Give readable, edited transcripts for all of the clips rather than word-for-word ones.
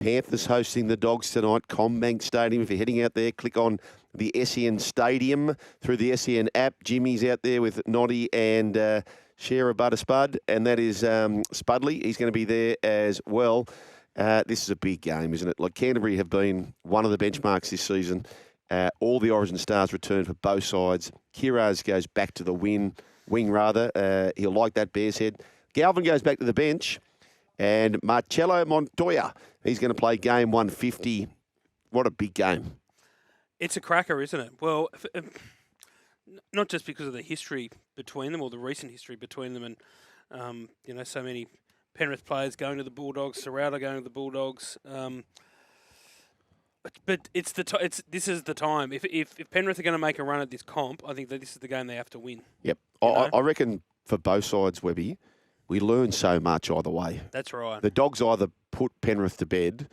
Panthers hosting the Dogs tonight, Combank Stadium. If you're heading out there, click on the SEN Stadium through the SEN app. Jimmy's out there with Noddy and Share a Butter Spud, and that is Spudley. He's going to be there as well. This is a big game, isn't it? Like, Canterbury have been one of the benchmarks this season. All the Origin stars return for both sides. Kiraz goes back to the wing. He'll like that Bears head. Galvin goes back to the bench. And Marcello Montoya, he's going to play game 150. What a big game. It's a cracker, isn't it? Well, not just because of the history between them or the recent history between them and, so many Penrith players going to the Bulldogs, Serrata going to the Bulldogs. But this is the time. If Penrith are going to make a run at this comp, I think that this is the game they have to win. Yep. I reckon for both sides, Webby, we learn so much either way. That's right. The Dogs either put Penrith to bed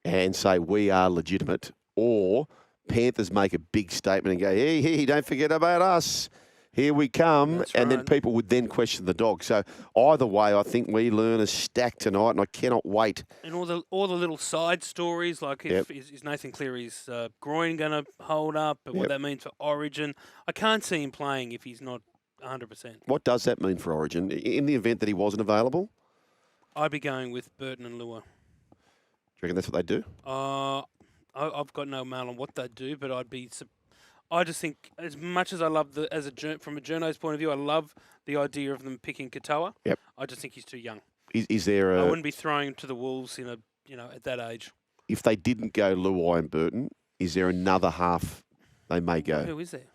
and say we are legitimate, or Panthers make a big statement and go, hey, don't forget about us. Here we come. That's and right. then people would then question the Dogs. So either way, I think we learn a stack tonight, and I cannot wait. And all the little side stories, like is Nathan Cleary's groin going to hold up, and what that means for Origin. I can't see him playing if he's not 100%. What does that mean for Origin? In the event that he wasn't available? I'd be going with Burton and Lua. Do you reckon that's what they do? I've got no mail on what they do, but I just think, as much as I love from a journo's point of view, I love the idea of them picking Katoa. Yep. I just think he's too young. Is there I wouldn't be throwing him to the Wolves at that age. If they didn't go Luai and Burton, is there another half they may go? Who is there?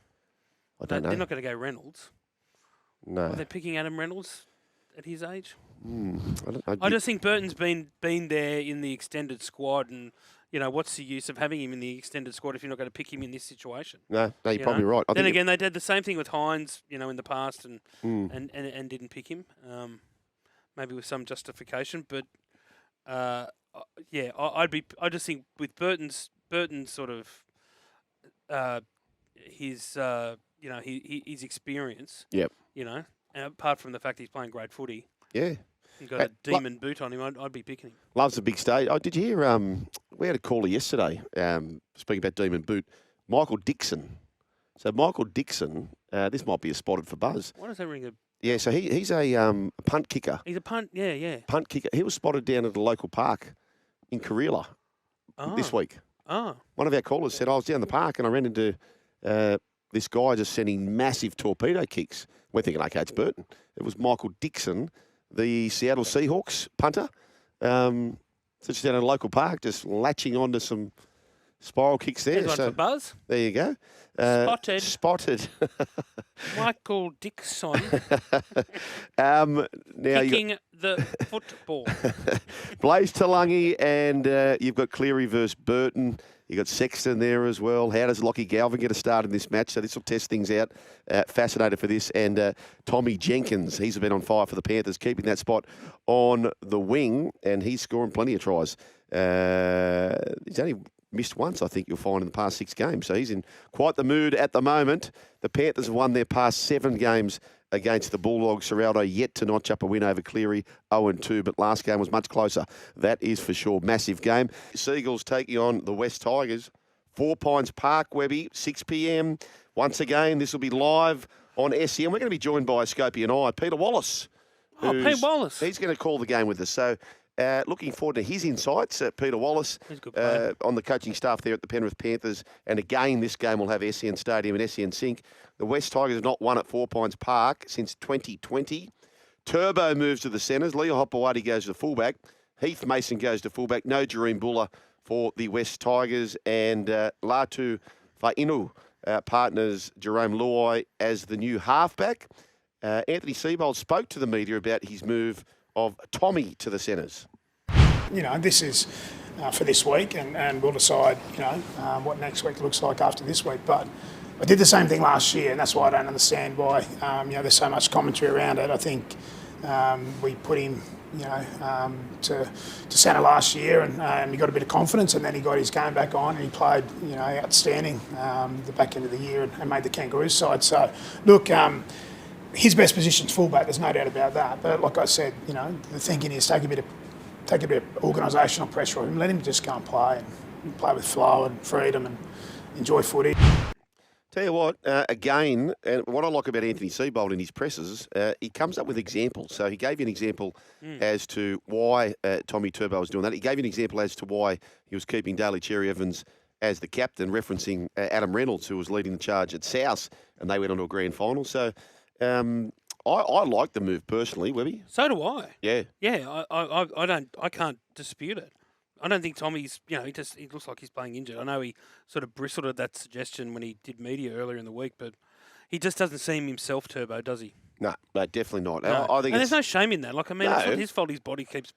I don't know. They're not going to go Reynolds. No. Are they picking Adam Reynolds at his age? I just think Burton's been there in the extended squad, and what's the use of having him in the extended squad if you're not going to pick him in this situation? No, you're probably right. Then again, they did the same thing with Hines, in the past, and didn't pick him, maybe with some justification. But I just think with Burton's sort of his experience. Yep. And apart from the fact he's playing great footy. Yeah. He's got a demon boot on him. I'd be picking him. Loves the big stage. Oh, did you hear? We had a caller yesterday speaking about demon boot. Michael Dixon. So Michael Dixon, this might be a spotted for buzz. Why does that ring a? Yeah, so he's a punt kicker. He's a punt. Yeah. Punt kicker. He was spotted down at a local park in Karela this week. Oh. One of our callers said I was down the park and I ran into this guy just sending massive torpedo kicks. We're thinking, okay, it's Burton. It was Michael Dixon, the Seattle Seahawks punter. Just down at a local park, just latching onto some spiral kicks there. There's one for buzz. There you go. Spotted. Michael Dixon. Now kicking the football. Blaze Talangi and you've got Cleary versus Burton. You've got Sexton there as well. How does Lockie Galvin get a start in this match? So this will test things out. Fascinated for this. And Tommy Jenkins, he's been on fire for the Panthers, keeping that spot on the wing, and he's scoring plenty of tries. He's only missed once, I think you'll find, in the past 6 games. So he's in quite the mood at the moment. The Panthers have won their past 7 games against the Bulldogs. Serraldo yet to notch up a win over Cleary, 0-2, but last game was much closer. That is for sure. Massive game. Seagulls taking on the West Tigers. 4 Pines Park, Webby, 6 p.m. Once again, this will be live on SEN. We're going to be joined by Scopey and I, Peter Wallace. Pete Wallace. He's going to call the game with us. So looking forward to his insights, Peter Wallace, on the coaching staff there at the Penrith Panthers. And again, this game will have SEN Stadium and SEN Sync. The West Tigers have not won at 4 Pines Park since 2020. Turbo moves to the centres. Leo Hopewadi goes to fullback. Heath Mason goes to fullback. No Jareem Buller for the West Tigers. And Latu Fainu partners Jerome Luai as the new halfback. Anthony Seibold spoke to the media about his move of Tommy to the centres. This is for this week, and we'll decide, what next week looks like after this week. But I did the same thing last year, and that's why I don't understand why, there's so much commentary around it. I think we put him, to centre last year, and he got a bit of confidence, and then he got his game back on, and he played, outstanding the back end of the year and made the Kangaroos side. So, look, his best position's fullback. There's no doubt about that. But like I said, the thinking is take a take a bit of organisational pressure off him. Let him just go and play with flow and freedom and enjoy footy. Tell you what, again, and what I like about Anthony Seibold in his presses, he comes up with examples. So he gave you an example as to why Tommy Turbo was doing that. He gave you an example as to why he was keeping Daly Cherry-Evans as the captain, referencing Adam Reynolds, who was leading the charge at South, and they went on to a grand final. So I like the move personally, Webby. So do I. Yeah. Yeah, I can't dispute it. I don't think Tommy's, he looks like he's playing injured. I know he sort of bristled at that suggestion when he did media earlier in the week, but he just doesn't seem himself, Turbo, does he? No, definitely not. No. I think and there's no shame in that. Like, I mean, No. it's not his fault his body keeps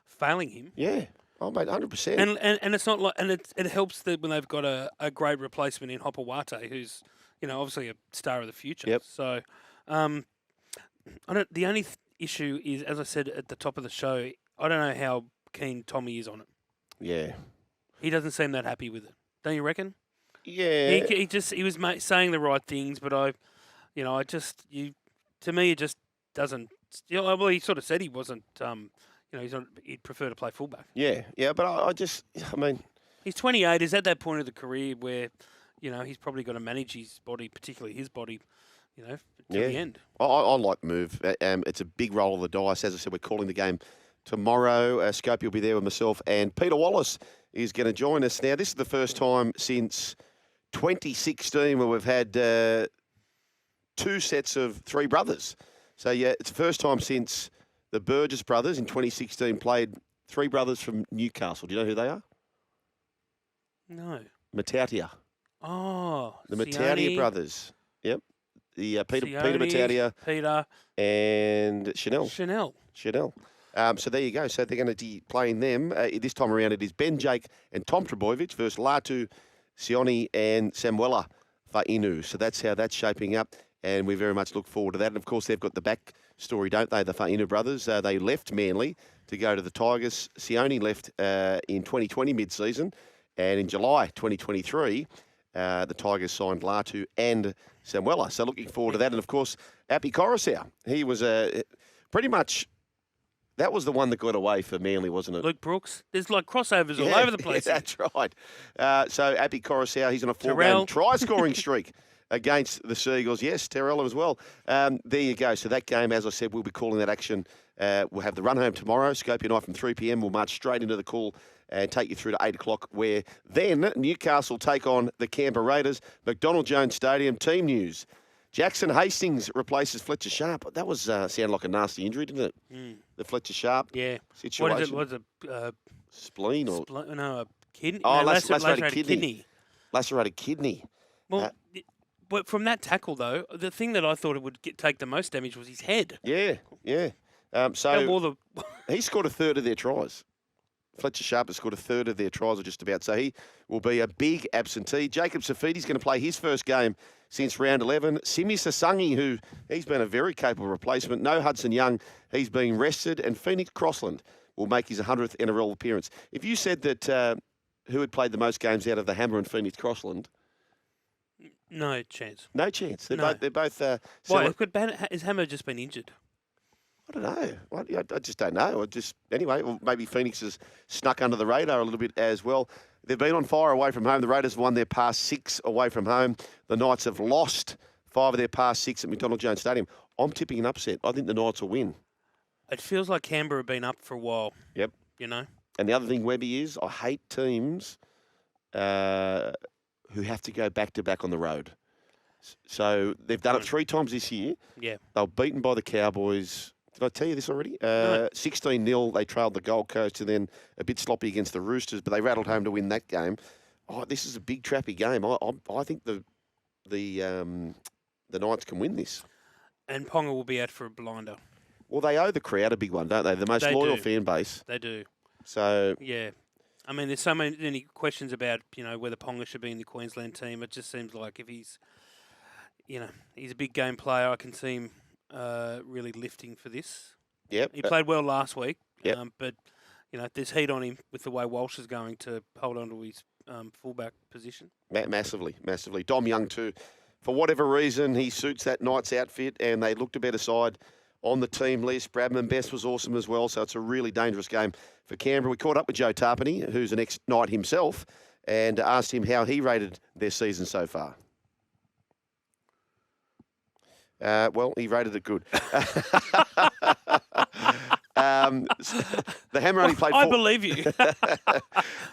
failing him. Yeah. Oh, mate, 100%. And it's not like, and it helps that when they've got a great replacement in Hopawate, who's, obviously a star of the future. Yep. So, the only issue is, as I said at the top of the show, I don't know how keen Tommy is on it. Yeah. He doesn't seem that happy with it. Don't you reckon? Yeah. He was saying the right things, but to me it just doesn't. Well, he sort of said he wasn't. He'd prefer to play fullback. Yeah. But I mean, he's 28. He's at that point of the career where, he's probably got to manage his body, particularly his body, to the end. I like the move. It's a big roll of the dice. As I said, we're calling the game tomorrow. Scopey will be there with myself, and Peter Wallace is going to join us. Now, this is the first time since 2016 where we've had 2 sets of 3 brothers. So, yeah, it's the first time since the Burgess brothers in 2016 played 3 brothers from Newcastle. Do you know who they are? No. Matautia. Oh, The Matautia brothers. Yep. The Peter Matautia. Peter. And Chanel. So there you go. So they're going to be playing them. This time around it is Ben Jake and Tom Trebojevic versus Latu, Sione and Samuela Fainu. So that's how that's shaping up, and we very much look forward to that. And, of course, they've got the back story, don't they, the Fainu brothers? They left Manly to go to the Tigers. Sione left in 2020 mid-season, and in July 2023, the Tigers signed Latu and Samuela. So looking forward to that. And, of course, Api Coruscant, he was pretty much... That was the one that got away for Manly, wasn't it? Luke Brooks. There's like crossovers all over the place. Yeah, that's right. So Api Coruscant, he's on a 4-game try-scoring streak against the Seagulls. Yes, Tyrell as well. There you go. So that game, as I said, we'll be calling that action. We'll have the run home tomorrow. Scopey night from 3 p.m. We'll march straight into the call and take you through to 8 o'clock, where then Newcastle take on the Canberra Raiders. McDonald Jones Stadium. Team news. Jackson Hastings replaces Fletcher Sharp. That was sound like a nasty injury, didn't it? The Fletcher Sharp situation. What is it? Spleen or a kidney? Oh, no, lacerated kidney. Lacerated kidney. Well, but from that tackle though, the thing that I thought it would take the most damage was his head. Yeah. So he scored a third of their tries. Fletcher Sharp has scored a third of their tries, or just about. So he will be a big absentee. Jacob Safidi's going to play his first game since round 11. Simi Sasangi, he's been a very capable replacement. No Hudson Young, he's being rested. And Phoenix Crossland will make his 100th NRL appearance. If you said that who had played the most games out of the Hammer and Phoenix Crossland? No chance. No chance. They're both. Why? Has Hammer just been injured? I don't know. I just don't know. Anyway, well, maybe Phoenix has snuck under the radar a little bit as well. They've been on fire away from home. The Raiders have won their past 6 away from home. The Knights have lost 5 of their past 6 at McDonald Jones Stadium. I'm tipping an upset. I think the Knights will win. It feels like Canberra have been up for a while. Yep. And the other thing, Webby, is I hate teams who have to go back-to-back on the road. So they've done it 3 times this year. Yeah. They were beaten by the Cowboys. Did I tell you this already? 16-0, they trailed the Gold Coast, and then a bit sloppy against the Roosters, but they rattled home to win that game. Oh, this is a big trappy game. I think the Knights can win this. And Ponga will be out for a blinder. Well, they owe the crowd a big one, don't they? The most loyal fan base. They do. So yeah, I mean, there's so many questions about whether Ponga should be in the Queensland team. It just seems like if he's a big game player, I can see him really lifting for this. Yep. He played well last week. Yep. But there's heat on him with the way Walsh is going to hold on to his fullback position. Massively. Dom Young too. For whatever reason, he suits that Knights outfit, and they looked a better side on the team list. Bradman Best was awesome as well, so it's a really dangerous game for Canberra. We caught up with Joe Tarpany, who's an ex-Knight himself, and asked him how he rated their season so far. Well, he rated it good. The Hammer only played. I believe you.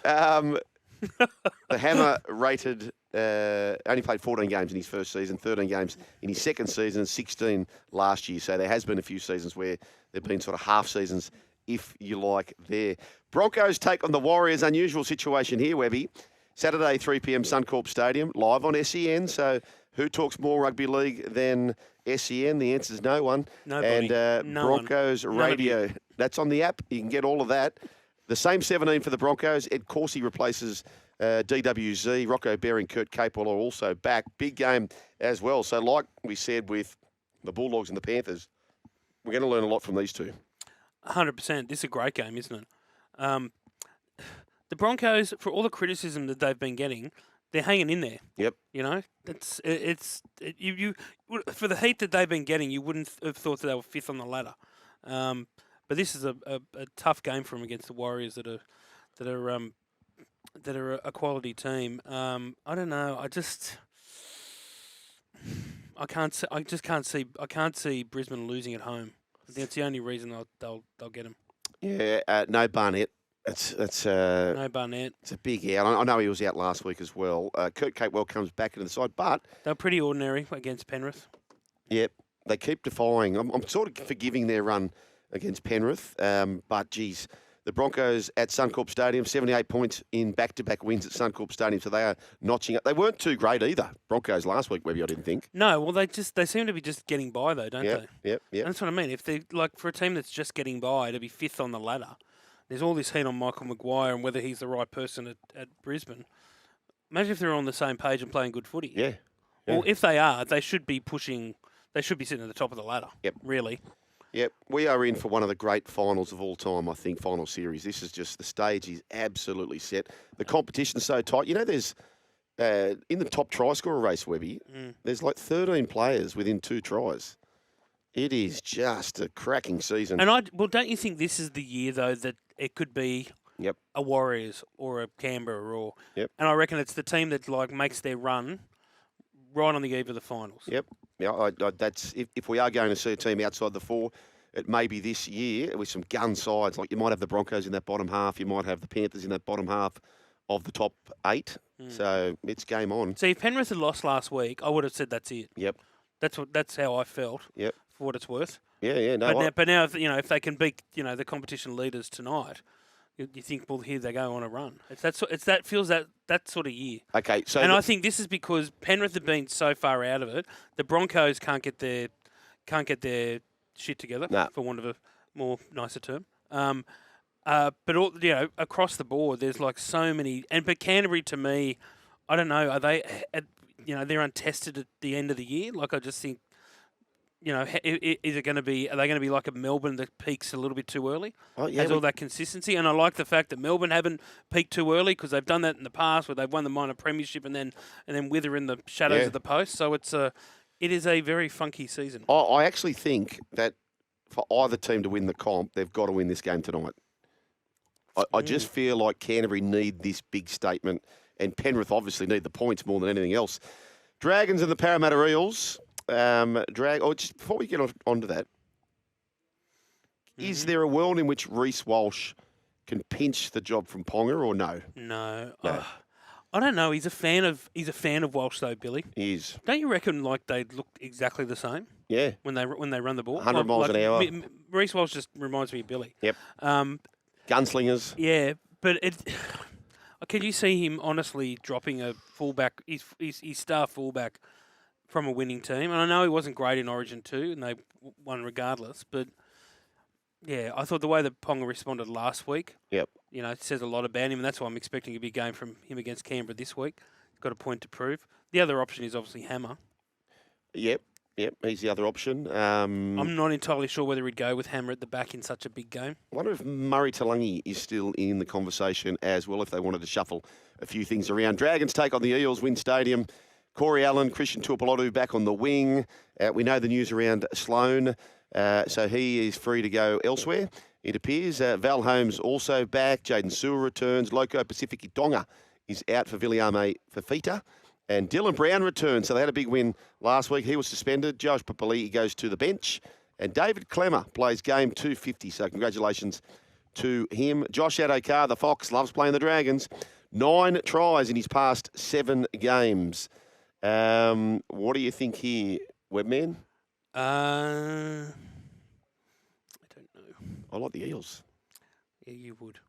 The Hammer rated only played 14 games in his first season, 13 games in his second season, and 16 last year. So there has been a few seasons where there've been sort of half seasons, if you like. There, Broncos take on the Warriors. Unusual situation here, Webby. Saturday, 3 p.m. Suncorp Stadium, live on SEN. So who talks more rugby league than SEN? The answer is no one. Nobody. And Broncos Radio. That's on the app. You can get all of that. The same 17 for the Broncos. Ed Corsi replaces DWZ. Rocco Berry and Kurt Capewell are also back. Big game as well. So like we said with the Bulldogs and the Panthers, we're going to learn a lot from these two. 100%. This is a great game, isn't it? The Broncos, for all the criticism that they've been getting, they're hanging in there. Yep. You know, you for the heat that they've been getting, you wouldn't have thought that they were fifth on the ladder. But this is a tough game for them against the Warriors that are a quality team. I don't know. I can't see Brisbane losing at home. I think that's the only reason they'll get them. Yeah. No Barnett. No Barnett. It's a big out. I know he was out last week as well. Kurt Capewell comes back into the side, but They're pretty ordinary against Penrith. Yep, they keep defying. I'm sort of forgiving their run against Penrith, but geez, the Broncos at Suncorp Stadium, 78 points in back-to-back wins at Suncorp Stadium, so they are notching up. They weren't too great either, Broncos last week, maybe I didn't think. No, well they seem to be just getting by though, don't they? Yep. And that's what I mean. If they for a team that's just getting by to be fifth on the ladder. There's all this heat on Michael Maguire and whether he's the right person at Brisbane. Imagine if they're on the same page and playing good footy. Yeah. Well, if they are, they should be pushing. They should be sitting at the top of the ladder. Yep. Really. Yep. We are in for one of the great finals of all time, I think, final series. This is just, the stage is absolutely set. The competition's so tight. You know, there's, in the top try scorer race, Webby, there's like 13 players within 2 tries. It is just a cracking season. And don't you think this is the year, though, that it could be Yep. a Warriors or a Canberra or... Yep. And I reckon it's the team that makes their run right on the eve of the finals. Yep. Yeah, that's if we are going to see a team outside the 4, it may be this year with some gun sides. Like you might have the Broncos in that bottom half. You might have the Panthers in that bottom half of the top 8. So it's game on. See, if Penrith had lost last week, I would have said that's it. Yep. That's how I felt. Yep. For what it's worth. Yeah. No. But now, if they can beat the competition leaders tonight, you think, well, here they go on a run. That sort of year. Okay, so I think this is because Penrith have been so far out of it. The Broncos can't get their shit together, for want of a more nicer term. But all, across the board, there's like so many. But Canterbury, to me, I don't know. Are they? They're untested at the end of the year. Like I just think. Is it going to be? Are they going to be like a Melbourne that peaks a little bit too early? Oh, yeah, has all that consistency, and I like the fact that Melbourne haven't peaked too early because they've done that in the past, where they've won the minor premiership and then wither in the shadows of the post. So it is a very funky season. I actually think that for either team to win the comp, they've got to win this game tonight. I just feel like Canterbury need this big statement, and Penrith obviously need the points more than anything else. Dragons and the Parramatta Eels. Just before we get onto that, is there a world in which Reece Walsh can pinch the job from Ponga or no? No. I don't know. He's a fan of Walsh though, Billy. He is. Don't you reckon like they look exactly the same? Yeah. When they run the ball, 100 miles an hour. Reece Walsh just reminds me of Billy. Yep. Gunslingers. Yeah, but can you see him honestly dropping a fullback, his star fullback, from a winning team? And I know he wasn't great in Origin 2, and they won regardless. But yeah, I thought the way that Ponga responded last week, it says a lot about him, and that's why I'm expecting a big game from him against Canberra this week. He's got a point to prove. The other option is obviously Hammer. Yep, he's the other option. I'm not entirely sure whether he'd go with Hammer at the back in such a big game. I wonder if Murray Talangi is still in the conversation as well, if they wanted to shuffle a few things around. Dragons take on the Eels, Win Stadium. Corey Allen, Kristian Tuipulotu back on the wing. We know the news around Sloan. So he is free to go elsewhere, it appears. Val Holmes also back. Jaden Sewell returns. Loco Pacific Idonga is out for Viliame Fafita. And Dylan Brown returns. So they had a big win last week. He was suspended. Josh Papali goes to the bench. And David Clemmer plays game 250. So congratulations to him. Josh Adokar, the Fox, loves playing the Dragons. 9 tries in his past 7 games. What do you think here, Webman? I don't know. I like the Eels. Yeah, you would.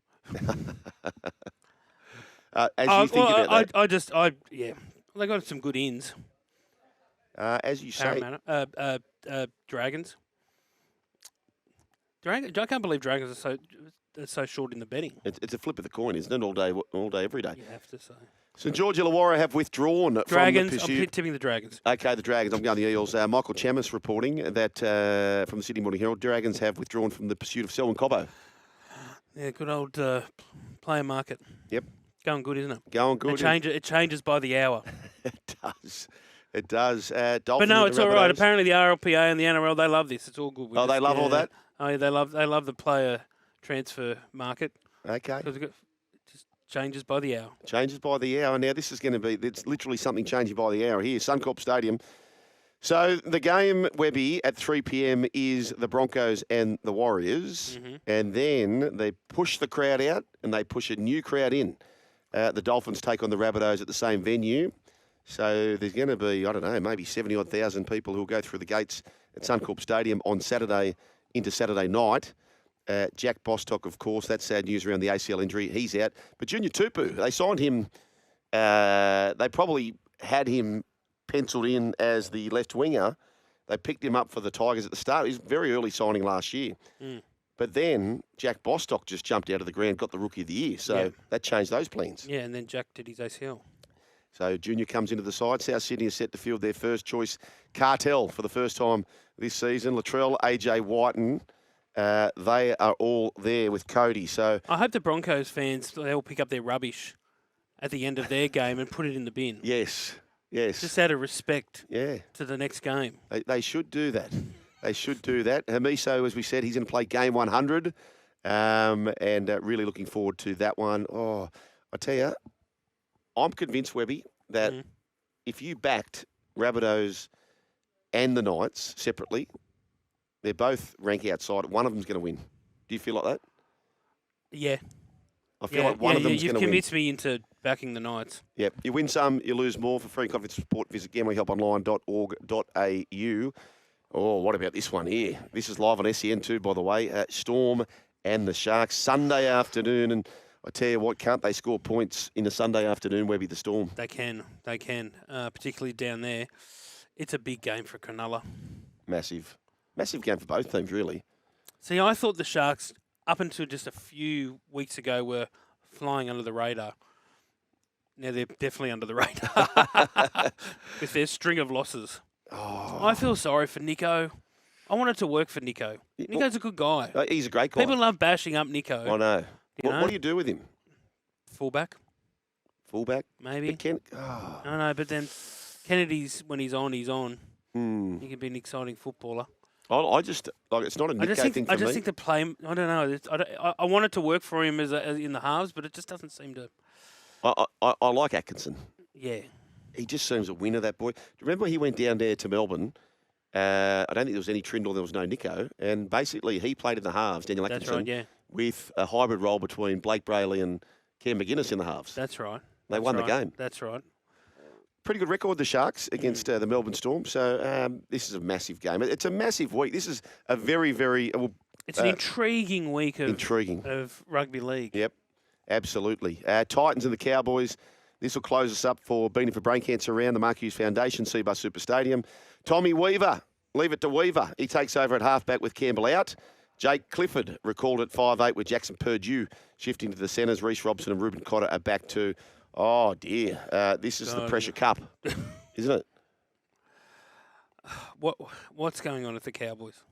As you think about that, they got some good ins. as you say, Dragons. I can't believe Dragons are so short in the betting. it's a flip of the coin, isn't it? All day, every day. You have to say. St George Illawarra have withdrawn Dragons. from the pursuit. I'm tipping the Dragons. Okay, the Dragons. I'm going the Eels. Michael Chamis reporting that from the Sydney Morning Herald, Dragons have withdrawn from the pursuit of Selwyn Cobbo. Yeah, good old player market. Yep. Going good, isn't it? Going good. It changes by the hour. It does. It does. Dolphins But no, it's all right. Rabbitohs. Apparently the RLPA and the NRL, they love this. It's all good. Oh, they love all that? Oh, yeah, they love the player transfer market. Okay. Because it just changes by the hour. Changes by the hour. Now, this is going to be, it's literally something changing by the hour here. Suncorp Stadium. So the game, Webby, at 3 p.m. is the Broncos and the Warriors. Mm-hmm. And then they push the crowd out and they push a new crowd in. The Dolphins take on the Rabbitohs at the same venue. So there's going to be, I don't know, maybe 70-odd thousand people who will go through the gates at Suncorp Stadium on Saturday into Saturday night. Jack Bostock, of course, that's sad news around the ACL injury. He's out. But Junior Tupu, they signed him. They probably had him penciled in as the left winger. They picked him up for the Tigers at the start. He was a very early signing last year. Mm. But then Jack Bostock just jumped out of the ground, got the Rookie of the Year. So that changed those plans. Yeah, and then Jack did his ACL. So Junior comes into the side. South Sydney is set to field their first choice cartel for the first time this season. Latrell, AJ Whiten, they are all there with Cody. So I hope the Broncos fans, they all pick up their rubbish at the end of their game and put it in the bin. yes. Just out of respect Yeah. to the next game. They should do that. They should do that. Hamiso, as we said, he's going to play game 100 and really looking forward to that one. Oh, I tell you, I'm convinced, Webby, that if you backed Rabbitohs and the Knights separately, they're both rank outside. One of them's going to win. Do you feel like that? Yeah. I feel like one of them's going to win. You've convinced me into backing the Knights. Yep. You win some, you lose more. For free confidence support, visit gamblinghelponline.org.au. Oh, what about this one here? This is live on SEN2, by the way. Storm and the Sharks, Sunday afternoon. And I tell you what, can't they score points in a Sunday afternoon, Webby, the Storm? They can, particularly down there. It's a big game for Cronulla. Massive game for both teams, really. See, I thought the Sharks, up until just a few weeks ago, were flying under the radar. Now they're definitely under the radar with their string of losses. Oh. I feel sorry for Nico. I wanted to work for Nico. Nico's a good guy. He's a great guy. People love bashing up Nico. I know. You know? What do you do with him? Fullback, Fullback? maybe. But I don't know, but then Kennedy's, when he's on, he's on. Hmm. He can be an exciting footballer. I just, like, it's not a Nico thing for me. I just think the play, I don't know. I wanted to work for him as in the halves, but it just doesn't seem to. I like Atkinson. Yeah. He just seems a winner, that boy. Do you remember when he went down there to Melbourne? I don't think there was any Trindle, there was no Nico. And basically, he played in the halves, Daniel That's Atkinson, right, yeah. with a hybrid role between Blake Brayley and Cam McGuinness in the halves. That's right. They won the game. That's right. Pretty good record, the Sharks, against the Melbourne Storm. So this is a massive game. It's a massive week. This is a very, very... It's an intriguing week of rugby league. Yep, absolutely. Titans and the Cowboys. This will close us up for Beanie for Brain Cancer around the Mark Hughes Foundation, Seabus Super Stadium. Tommy Weaver, leave it to Weaver. He takes over at halfback with Campbell out. Jake Clifford recalled at 5'8" with Jackson Purdue shifting to the centres. Reece Robson and Ruben Cotter are back to... Oh, dear. This is the pressure cup, isn't it? What's going on with the Cowboys?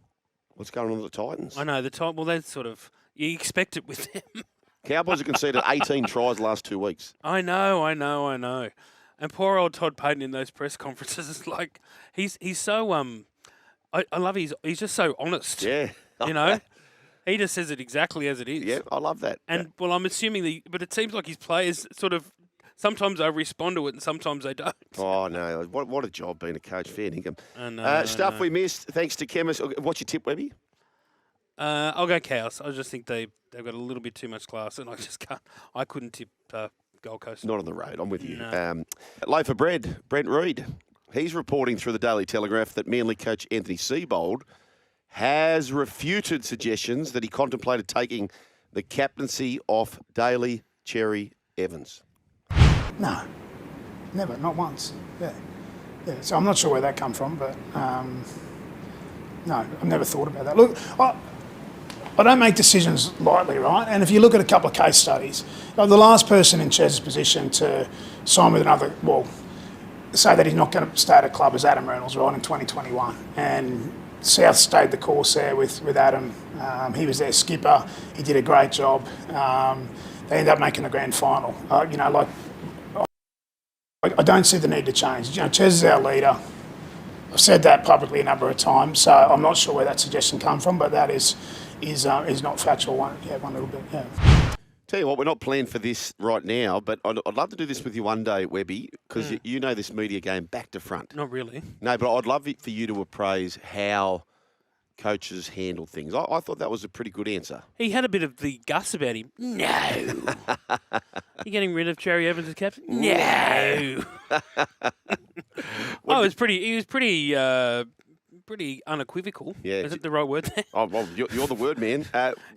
What's going on with the Titans? I know, well, that's sort of... You expect it with them. Cowboys have conceded 18 tries the last 2 weeks. I know. And poor old Todd Payten in those press conferences is like... He's so... I love he's just so honest. Yeah. You know, he just says it exactly as it is. Yeah, I love that. And well, I'm assuming but it seems like his players sort of sometimes they respond to it and sometimes they don't. Oh, no. What a job being a coach. Fair dinkum. I We missed, thanks to Chemist. What's your tip, Webby? I'll go Cows. I just think they've got a little bit too much class, and I couldn't tip Gold Coast. Not on the road. I'm with you. No. Loaf of bread, Brent Reid. He's reporting through the Daily Telegraph that Manly coach Anthony Seibold has refuted suggestions that he contemplated taking the captaincy off Daly Cherry-Evans. No, never, not once. Yeah. So I'm not sure where that come from, but no, I've never thought about that. Look, I don't make decisions lightly, right? And if you look at a couple of case studies, the last person in Chez's position to sign with another, say that he's not going to stay at a club is Adam Reynolds, right, in 2021. And South stayed the course there with Adam. He was their skipper. He did a great job. They ended up making the grand final. I don't see the need to change. Chez is our leader. I've said that publicly a number of times, so I'm not sure where that suggestion come from, but that is not factual. One little bit. Yeah. Tell you what, we're not planned for this right now, but I'd love to do this with you one day, Webby, because you know this media game back to front. Not really. No, but I'd love for you to appraise how coaches handle things. I thought that was a pretty good answer. He had a bit of the Gus about him. No. You getting rid of Cherry-Evans as captain? No. He was pretty unequivocal. Yeah. Is it the right word there? Oh, well, you're the word man.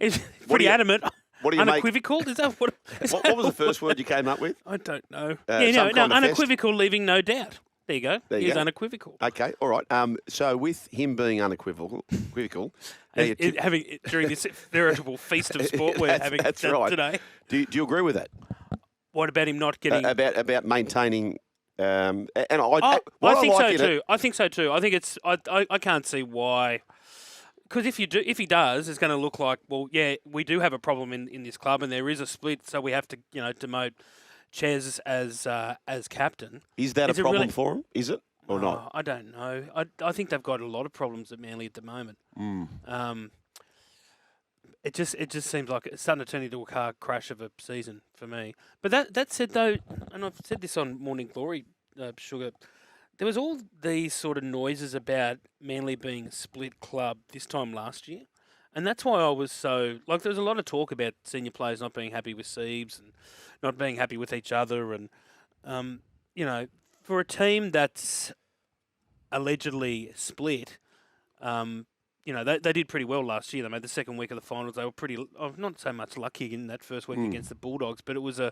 He's pretty adamant. What do you unequivocal? Is that what? What was the first word you came up with? I don't know. Unequivocal, leaving no doubt. There you go. He's unequivocal. Okay, all right. So with him being unequivocal, having during this veritable feast of sport we're having today. Do you agree with that? What about him not getting about maintaining? I think so too. I think it's. I can't see why. Because if he does, it's going to look like, well, yeah, we do have a problem in this club, and there is a split, so we have to, demote Ches as captain. Is that a problem for him? Is it or not? I don't know. I think they've got a lot of problems at Manly at the moment. It just seems like it's starting to turn into a car crash of a season for me. But that said, though, and I've said this on Morning Glory, Sugar. There was all these sort of noises about Manly being a split club this time last year. And that's why I was so... there was a lot of talk about senior players not being happy with Siebes and not being happy with each other. And, for a team that's allegedly split, they did pretty well last year. They made the second week of the finals. They were pretty... not so much lucky in that first week against the Bulldogs, but it was a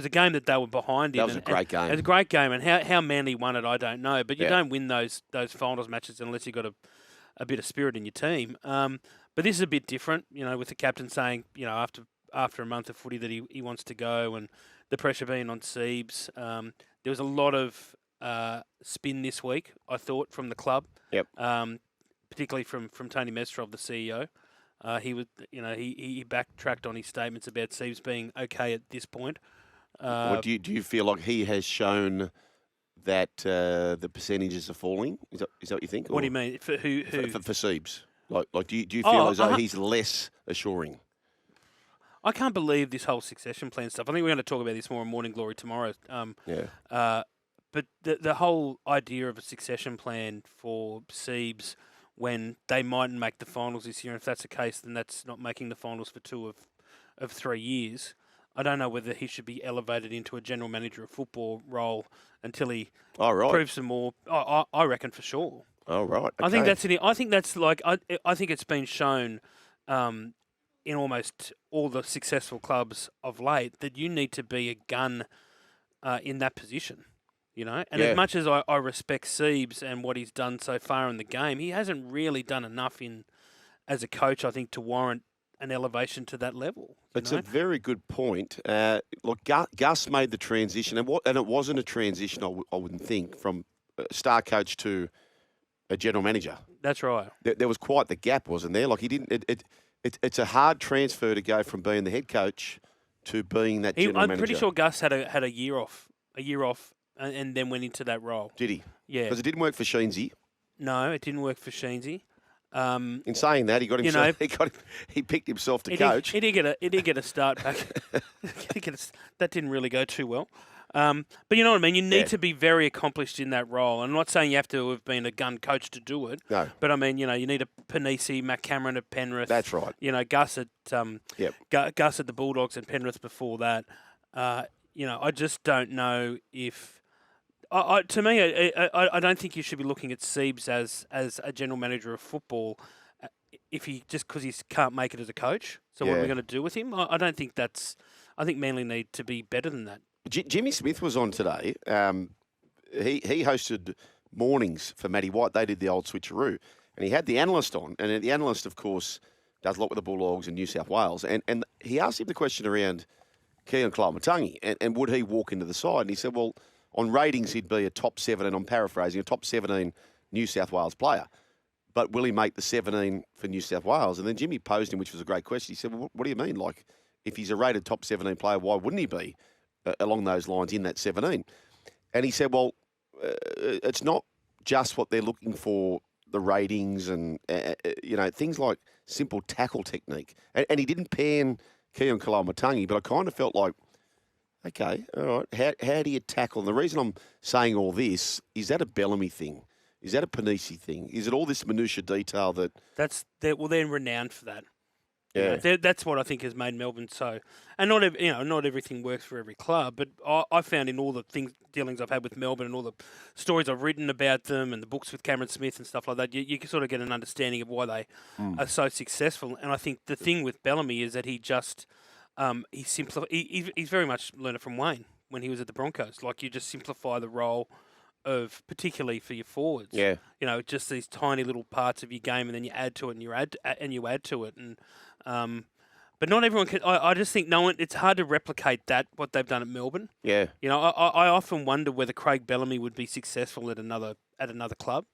game that they were behind in. That was a great game. It was a great game, and how Manly won it, I don't know. But you don't win those finals matches unless you've got a bit of spirit in your team. But this is a bit different, with the captain saying, after a month of footy that he wants to go, and the pressure being on Siebes. There was a lot of spin this week, I thought, from the club. Yep. Particularly from Tony Mestrov, the CEO. He backtracked on his statements about Siebes being okay at this point. Do you feel like he has shown that the percentages are falling? Is that what you think? What do you mean? For who? For Siebes. Do you feel as though he's less assuring? I can't believe this whole succession plan stuff. I think we're going to talk about this more in Morning Glory tomorrow. But the whole idea of a succession plan for Siebes when they mightn't make the finals this year, and if that's the case, then that's not making the finals for 2 of 3 years. I don't know whether he should be elevated into a general manager of football role until he proves some more. I reckon for sure. Oh, right. Okay. I think that's I think that's I think it's been shown in almost all the successful clubs of late that you need to be a gun in that position. And as much as I respect Siebes and what he's done so far in the game, he hasn't really done enough as a coach, I think, to warrant an elevation to that level. It's a very good point. Look, Gus made the transition, and it wasn't a transition, I wouldn't think, from star coach to a general manager. That's right. There was quite the gap, wasn't there? Like he didn't. It's a hard transfer to go from being the head coach to being that general manager. I'm pretty sure Gus had a year off, and then went into that role. Did he? Yeah. Because it didn't work for Sheensy. No, it didn't work for Sheensy. In saying that, he got himself. He picked himself to coach. He did get a start back. That didn't really go too well. But you know what I mean? You need to be very accomplished in that role. I'm not saying you have to have been a gun coach to do it. No. But I mean, you need a Panisi, Matt Cameron at Penrith. That's right. Gus at Gus at the Bulldogs and Penrith before that. I just don't know if. To me, I don't think you should be looking at Seibs as a general manager of football if because he can't make it as a coach. So what are we going to do with him? I don't think that's. I think Manly need to be better than that. Jimmy Smith was on today. He hosted mornings for Matty White. They did the old switcheroo. And he had the analyst on. And the analyst, of course, does a lot with the Bulldogs in New South Wales. And he asked him the question around Keaon Kalamatangi and would he walk into the side? And he said, well, on ratings, he'd be a top 17, I'm paraphrasing, a top 17 New South Wales player. But will he make the 17 for New South Wales? And then Jimmy posed him, which was a great question. He said, well, what do you mean? Like, if he's a rated top 17 player, why wouldn't he be along those lines in that 17? And he said, well, it's not just what they're looking for, the ratings and, things like simple tackle technique. And he didn't pan Keaon Kalamatangi, but I kind of felt like, okay, all right, how do you tackle? And the reason I'm saying all this, is that a Bellamy thing? Is that a Panisi thing? Is it all this minutiae detail that... They're renowned for that. Yeah. That's what I think has made Melbourne so... And not everything works for every club, but I found in all the dealings I've had with Melbourne and all the stories I've written about them and the books with Cameron Smith and stuff like that, you can sort of get an understanding of why they are so successful. And I think the thing with Bellamy is that he just... he's very much learned it from Wayne when he was at the Broncos. Like, you just simplify the role of, particularly for your forwards. Yeah. Just these tiny little parts of your game, and then you add to it, and you add to it, and but not everyone can. I just think it's hard to replicate what they've done at Melbourne. Yeah. I often wonder whether Craig Bellamy would be successful at another club.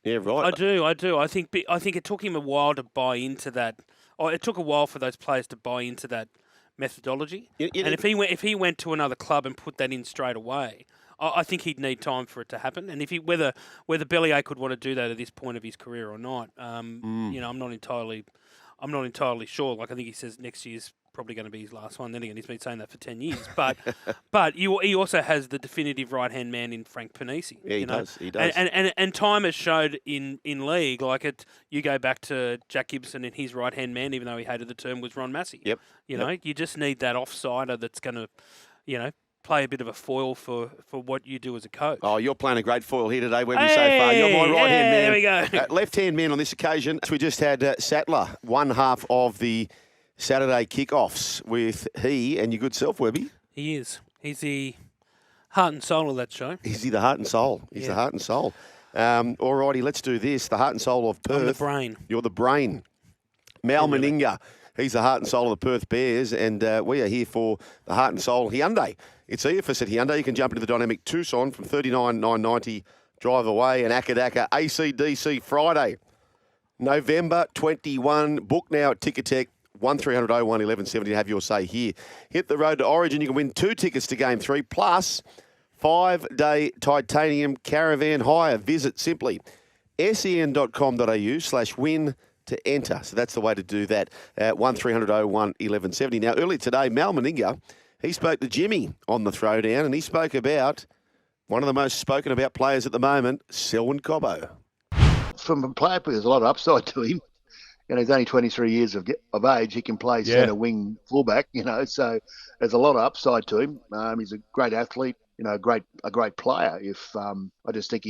Yeah, right. I do. I think it took him a while to buy into that. It took a while for those players to buy into that methodology. And if he went to another club and put that in straight away, I think he'd need time for it to happen. And whether Bellyache would want to do that at this point of his career or not, I'm not entirely sure. Like, I think he says next year's probably going to be his last one. Then again, he's been saying that for 10 years. But he also has the definitive right hand man in Frank Panisi. Yeah, he does. He does. And time has showed in league, you go back to Jack Gibson and his right hand man, even though he hated the term, was Ron Massey. Yep. You just need that offsider that's going to, play a bit of a foil for what you do as a coach. Oh, you're playing a great foil here today, Webby, so far. You're my right-hand man. There we go. Left-hand man on this occasion. We just had Sattler, one half of the Saturday kickoffs with he and your good self, Webby. He is. He's the heart and soul of that show. Is he the heart and soul? He's the heart and soul. All righty, let's do this. The heart and soul of Perth. I'm the brain. You're the brain. Mal Meninga. He's the heart and soul of the Perth Bears, and we are here for the heart and soul Hyundai. It's EFS at Hyundai. You can jump into the dynamic Tucson from $39,990, drive away, and Akadaka ACDC Friday, November 21. Book now at Ticketek, 1300 01 1170 to have your say here. Hit the road to Origin. You can win 2 tickets to Game 3, plus 5-day titanium caravan hire. Visit simply sen.com.au/win to enter. So that's the way to do that. 1300 01 1170. Now, earlier today, Mal Meninga, he spoke to Jimmy on the throwdown, and he spoke about one of the most spoken about players at the moment, Selwyn Cobbo. From a player, there's a lot of upside to him. He's only 23 years of age. He can play centre wing fullback, so there's a lot of upside to him. He's a great athlete, a great player. I just think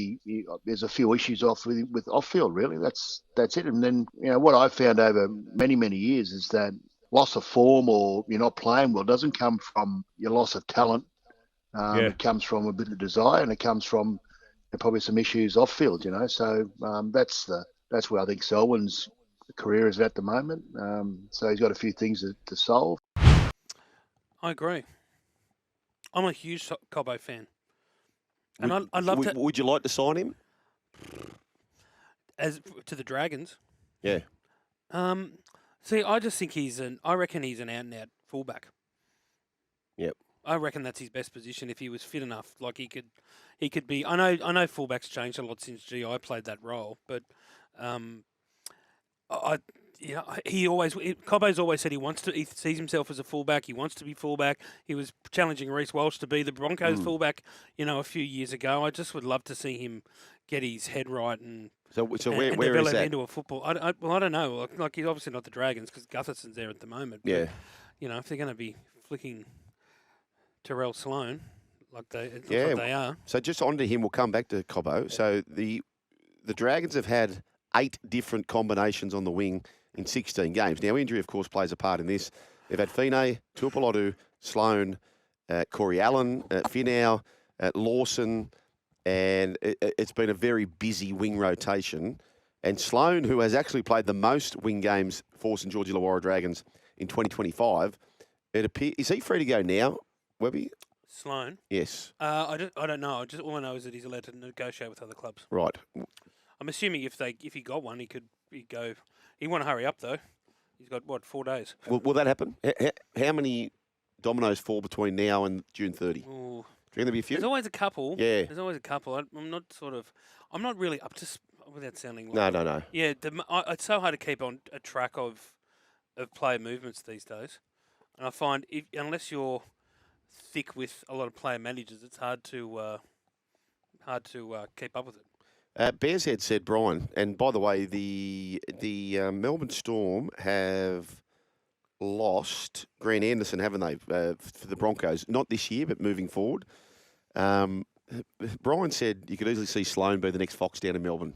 there's a few issues with off field, really. That's it. And then, what I've found over many, many years is that loss of form or you're not playing well doesn't come from your loss of talent. It comes from a bit of desire, and it comes from probably some issues off field, So that's where I think Selwyn's career is at the moment. So he's got a few things to solve. I agree. I'm a huge Cobbo fan. And I'd love to... Would you like to sign him? As to the Dragons? Yeah. See, I just think I reckon he's an out-and-out fullback. Yep. I reckon that's his best position if he was fit enough. Like he could be. I know fullbacks changed a lot since GI played that role, but Cobbo's always said he sees himself as a fullback. He wants to be fullback. He was challenging Reece Walsh to be the Broncos fullback, a few years ago. I just would love to see him get his head right and where develop is that? into a football. I don't know. Like he's obviously not the Dragons because Gutherson's there at the moment. But, Yeah. if they're going to be flicking Tyrell Sloan like they are. So just onto him, we'll come back to Cobbo. So the Dragons have had 8 different combinations on the wing in 16 games. Now, injury, of course, plays a part in this. They've had Fine, Tuipulotu, Sloan, Corey Allen, Finau, Lawson, and it's been a very busy wing rotation. And Sloan, who has actually played the most wing games for St George Illawarra Dragons in 2025, is he free to go now, Webby? Sloan? Yes. I don't know. All I know is that he's allowed to negotiate with other clubs. Right. I'm assuming if he got one, he'd go. He want to hurry up though. He's got 4 days. Will that happen? How many dominoes fall between now and June 30? Ooh. Do you think there'll be a few? There's always a couple. Yeah. There's always a couple. I'm not really up to without sounding like. No. Yeah. It's so hard to keep on a track of player movements these days, and I find unless you're thick with a lot of player managers, it's hard to keep up with it. Bears Head said, Brian, and by the way, the Melbourne Storm have lost Grant Anderson, haven't they, for the Broncos? Not this year, but moving forward. Brian said you could easily see Sloan be the next Fox down in Melbourne.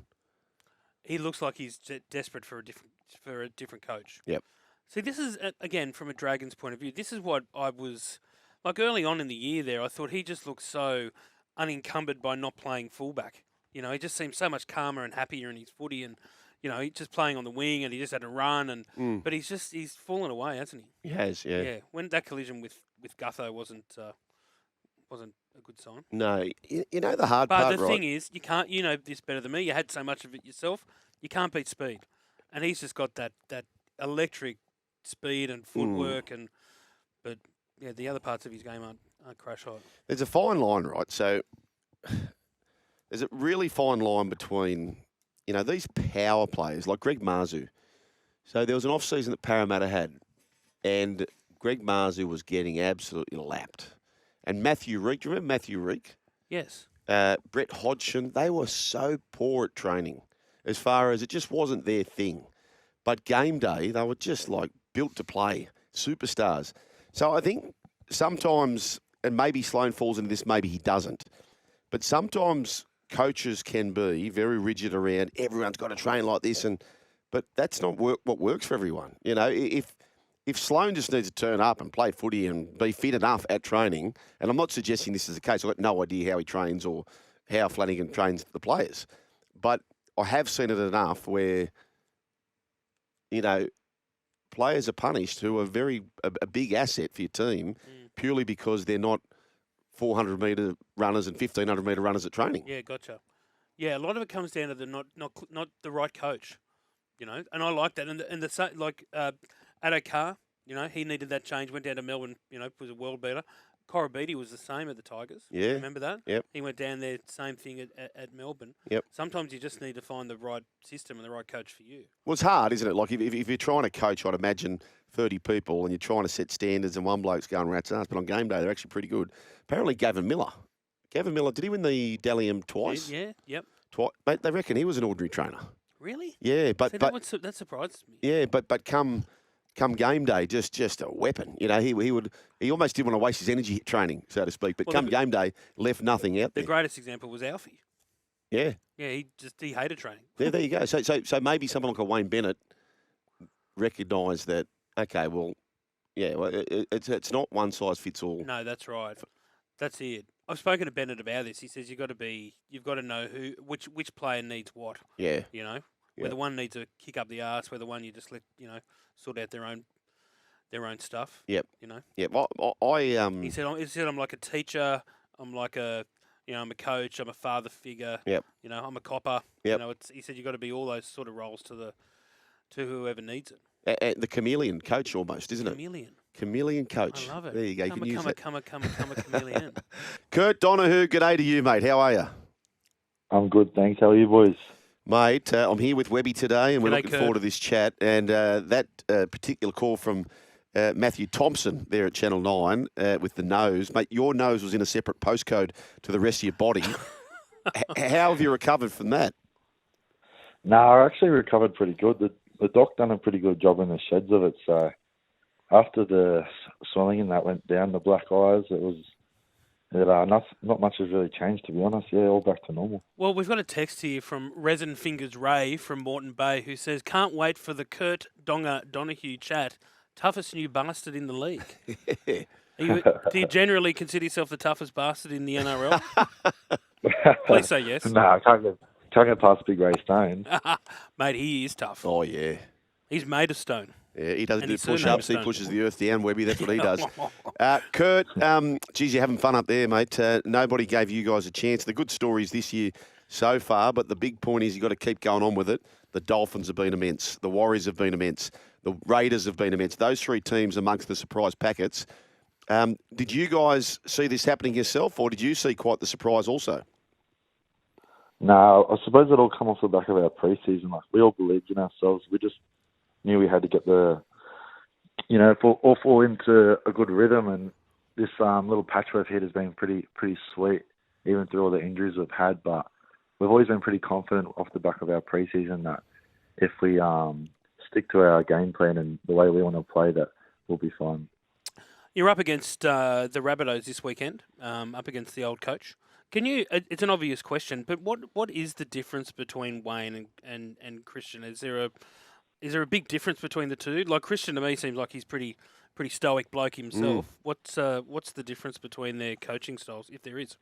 He looks like he's desperate for a different coach. Yep. See, this is again from a Dragons point of view. This is what I was like early on in the year. There, I thought he just looked so unencumbered by not playing fullback. He just seemed so much calmer and happier in his footy, and he's just playing on the wing, and he just had to run, and but he's fallen away, hasn't he? He has, yeah. Yeah. When that collision with Gutho wasn't a good sign. No, the hard part, But right? the thing is, you can't. You know this better than me. You had so much of it yourself. You can't beat speed, and he's just got that electric speed and footwork, but the other parts of his game aren't crash hot. There's a fine line, right? So there's a really fine line between, these power players like Greg Marzu. So there was an off-season that Parramatta had, and Greg Marzu was getting absolutely lapped. And Matthew Reek, do you remember Matthew Reek? Yes. Brett Hodgson, they were so poor at training as far as it just wasn't their thing. But game day, they were just like built to play, superstars. So I think sometimes, and maybe Sloan falls into this, maybe he doesn't, but sometimes coaches can be very rigid around everyone's got to train like this, but that's not what works for everyone. If Sloan just needs to turn up and play footy and be fit enough at training, and I'm not suggesting this is the case, I've got no idea how he trains or how Flanagan trains the players, but I have seen it enough where, players are punished who are a big asset for your team purely because they're not 400-metre runners and 1,500-metre runners at training. Yeah, gotcha. Yeah, a lot of it comes down to the not the right coach, and I like that. And Addo Carr, he needed that change. Went down to Melbourne, was a world beater. Corabiti was the same at the Tigers. Yeah. Remember that? Yep. He went down there, same thing at Melbourne. Yep. Sometimes you just need to find the right system and the right coach for you. Well, it's hard, isn't it? Like, if you're trying to coach, I'd imagine 30 people and you're trying to set standards and one bloke's going rat's ass, but on game day, they're actually pretty good. Apparently, Gavin Miller, did he win the Daly twice? Yeah, yep. Twice. Mate, they reckon he was an ordinary trainer. Really? Yeah, but that surprised me. Yeah, but come game day, just a weapon. He almost didn't want to waste his energy training, so to speak. But game day, left nothing out there. The greatest example was Alfie. Yeah. Yeah, he hated training. Yeah, there you go. So maybe someone like a Wayne Bennett recognised that. Okay, well, yeah, it's not one size fits all. No, that's right. That's it. I've spoken to Bennett about this. He says you've got to know which player needs what. Yeah. Whether one needs a kick up the arse, whether one you just let sort out their own stuff. Yep. Yep. He said I'm like a teacher. I'm like I'm a coach. I'm a father figure. Yep. I'm a copper. Yep. He said you've got to be all those sort of roles to whoever needs it. The chameleon coach almost, isn't it? Chameleon coach. I love it. There you go. You can use that. Come a chameleon. Kurt Donoghoe, g'day to you, mate. How are you? I'm good, thanks. How are you, boys? Mate, I'm here with Webby today, and we're G'day, looking Kurt. forward to this chat. And that particular call from Matthew Thompson there at Channel 9 with the nose. Mate, your nose was in a separate postcode to the rest of your body. How have you recovered from that? No, I actually recovered pretty good. The doc done a pretty good job in the sheds of it. So after the swelling and that went down, the black eyes, not much has really changed, to be honest. Yeah, all back to normal. Well, we've got a text here from Resin Fingers Ray from Moreton Bay who says, can't wait for the Kurt Donoghoe chat. Toughest new bastard in the league. Do you generally consider yourself the toughest bastard in the NRL? Please say yes. No, I can't get past Big Ray Stone. Mate, he is tough. Oh, yeah. He's made of stone. Yeah, he doesn't And do his surname push-ups. is He Stone. pushes the earth down, Webby. That's what he does. Kurt, geez, you're having fun up there, mate. Nobody gave you guys a chance. The good stories this year so far, but the big point is you've got to keep going on with it. The Dolphins have been immense. The Warriors have been immense. The Raiders have been immense. Those three teams amongst the surprise packets. Did you guys see this happening yourself, or did you see quite the surprise also? No, I suppose it all come off the back of our pre-season. Like, we all believed in ourselves. We just knew we had to get fall into a good rhythm, and this little patch we've hit has been pretty sweet, even through all the injuries we've had. But we've always been pretty confident off the back of our pre-season that if we stick to our game plan and the way we want to play, that we'll be fine. You're up against the Rabbitohs this weekend, up against the old coach. Can you? It's an obvious question, but what is the difference between Wayne and Kristian? Is there a big difference between the two? Like, Kristian to me seems like he's pretty stoic bloke himself. What's the difference between their coaching styles, if there is?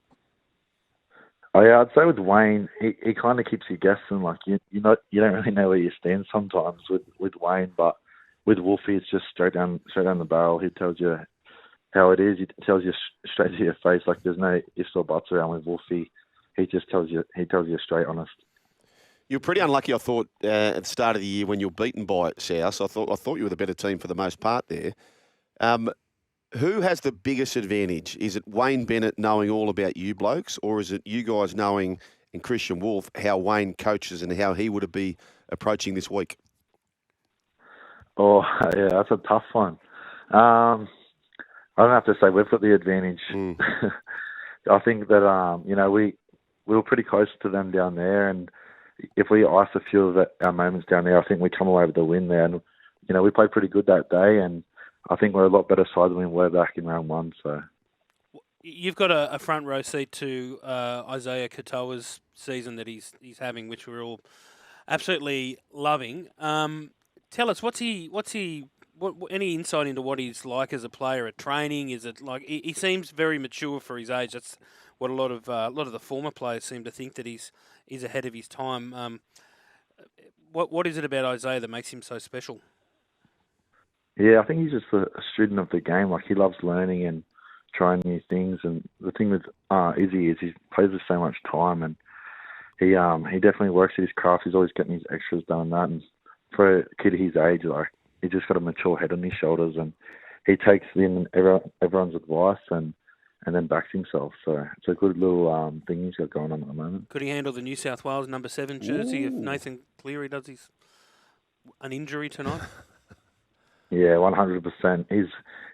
Oh yeah, I'd say with Wayne, he kind of keeps you guessing. Like you don't really know where you stand sometimes with Wayne, but with Wolfie, it's just straight down the barrel. He tells you how it is. He tells you straight to your face. Like, there's no ifs or buts around with Wolfie. He just tells you straight honest. You were pretty unlucky, I thought, at the start of the year when you were beaten by South. I thought you were the better team for the most part there. Who has the biggest advantage? Is it Wayne Bennett knowing all about you blokes, or is it you guys knowing, in Kristian Woolf, how Wayne coaches and how he would be approaching this week? Oh, yeah, that's a tough one. I don't have to say we've got the advantage. I think that, we were pretty close to them down there, and if we ice a few of our moments down there, I think we come away with the win there. And, we played pretty good that day, and I think we're a lot better side than we were back in round one. So You've got a front row seat to Isaiah Katoa's season that he's having, which we're all absolutely loving. Tell us, any insight into what he's like as a player at training? Is it like he seems very mature for his age? That's what a lot of the former players seem to think, that he's ahead of his time. What is it about Isaiah that makes him so special? Yeah, I think he's just a student of the game. Like, he loves learning and trying new things. And the thing with Izzy is he plays with so much time, and he definitely works at his craft. He's always getting his extras done and that. And for a kid his age, like, he's just got a mature head on his shoulders, and he takes in everyone's advice and then backs himself. So it's a good little thing he's got going on at the moment. Could he handle the New South Wales number 7 jersey if Nathan Cleary does an injury tonight? Yeah, 100%.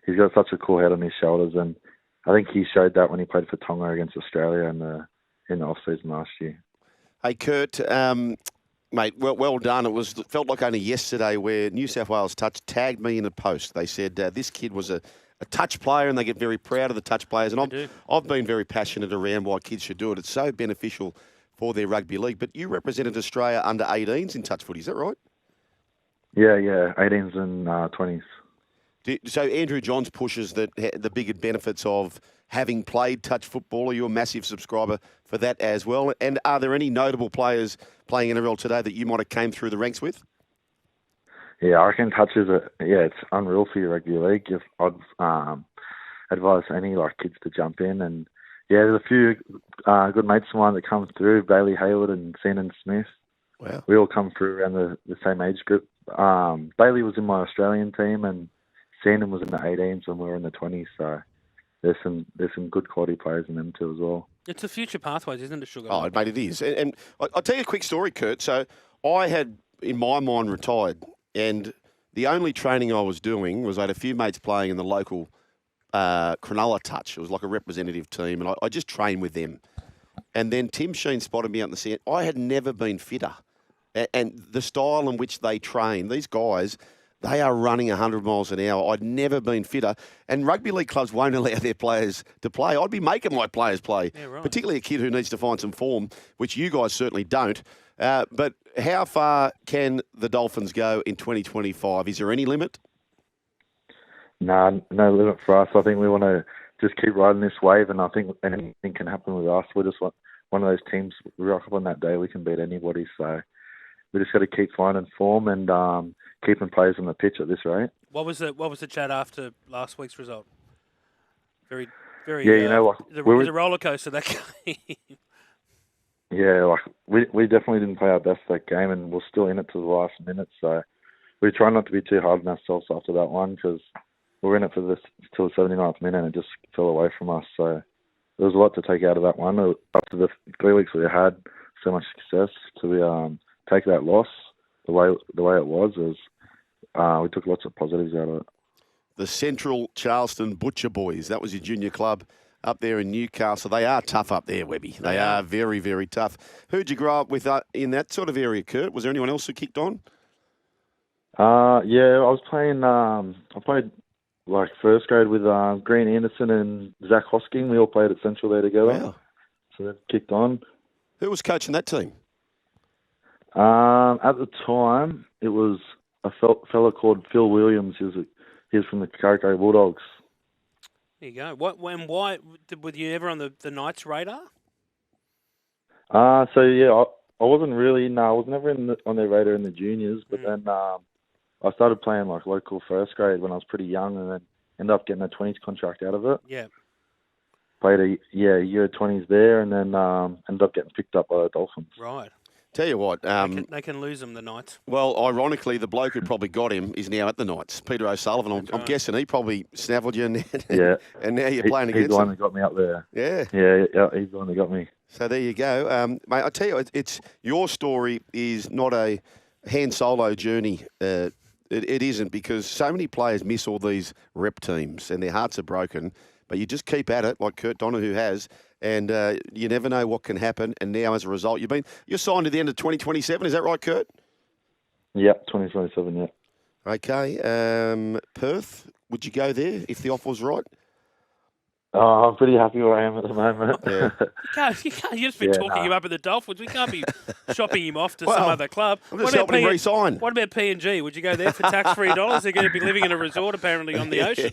He's got such a cool head on his shoulders, and I think he showed that when he played for Tonga against Australia in the off-season last year. Hey, Kurt, mate, well done. It felt like only yesterday where New South Wales tagged me in a post. They said this kid was a touch player, and they get very proud of the touch players. And I've been very passionate around why kids should do it. It's so beneficial for their rugby league. But you represented Australia under 18s in touch footy, is that right? Yeah, 18s and 20s. So Andrew Johns pushes the bigger benefits of having played touch football. Are you a massive subscriber for that as well? And are there any notable players playing NRL today that you might have came through the ranks with? Yeah, I reckon touch is it's unreal for your rugby league. I'd advise any kids to jump in, and there's a few good mates of mine that come through, Bailey Hayward and Senan Smith. Wow. We all come through around the same age group. Bailey was in my Australian team, and Sandon was in the 18s when we were in the 20s, so there's some good quality players in them too as well. It's the future pathways, isn't it, Sugar? Oh, mate, it is. And I'll tell you a quick story, Kurt. So I had, in my mind, retired, and the only training I was doing was I had a few mates playing in the local Cronulla Touch. It was like a representative team, and I just trained with them. And then Tim Sheen spotted me out in the sand. I had never been fitter. And the style in which they train, these guys, they are running 100 miles an hour. I'd never been fitter. And rugby league clubs won't allow their players to play. I'd be making my players play, particularly a kid who needs to find some form, which you guys certainly don't. But how far can the Dolphins go in 2025? Is there any limit? No limit for us. I think we want to just keep riding this wave, and I think anything can happen with us. We're just one of those teams. We rock up on that day, we can beat anybody. So we just got to keep finding form and keeping players on the pitch at this rate. What was the chat after last week's result? Very. Yeah, you know what? It was a roller coaster, that game. Yeah, we definitely didn't play our best that game, and we're still in it to the last minute. So we try not to be too hard on ourselves after that one, because we were in it for this till the 79th minute, and it just fell away from us. So there was a lot to take out of that one. After the 3 weeks we had so much success, to take that loss the way it was we took lots of positives out of it. The Central Charleston Butcher Boys, that was your junior club up there in Newcastle. They are tough up there, Webby. They are very, very tough. Who'd you grow up with in that sort of area, Kurt? Was there anyone else who kicked on? Yeah, I was playing. I played like first grade with Green Anderson and Zach Hosking. We all played at Central there together. Wow. So that kicked on. Who was coaching that team? At the time, it was a fella called Phil Williams. He was from the Kurri Bulldogs. There you go. Why were you ever on the Knights' radar? So yeah, I wasn't really. No, I was never on their radar in the juniors. But then I started playing like local first grade when I was pretty young, and then ended up getting a 20s contract out of it. Yeah. Played a year 20s there, and then ended up getting picked up by the Dolphins. Right. Tell you what. They can lose them, the Knights. Well, ironically, the bloke who probably got him is now at the Knights, Peter O'Sullivan. I'm guessing he probably snaffled you, and now you're playing against him. He's the one that got me up there. Yeah. Yeah, he's the one that got me. So there you go. Mate, I tell you, it's your story is not a hand solo journey. It isn't, because so many players miss all these rep teams and their hearts are broken. But you just keep at it, like Kurt Donoghoe has, and you never know what can happen. And now, as a result, you're signed to the end of 2027. Is that right, Kurt? Yeah, 2027. Yeah. Okay. Perth, would you go there if the offer was right? Oh, I'm pretty happy where I am at the moment. Yeah. You can't just be talking him up at the Dolphins. We can't be shopping him off to some other club. I'm just helping him re-sign. What about P&G? Would you go there for tax-free dollars? They're going to be living in a resort, apparently, on the ocean.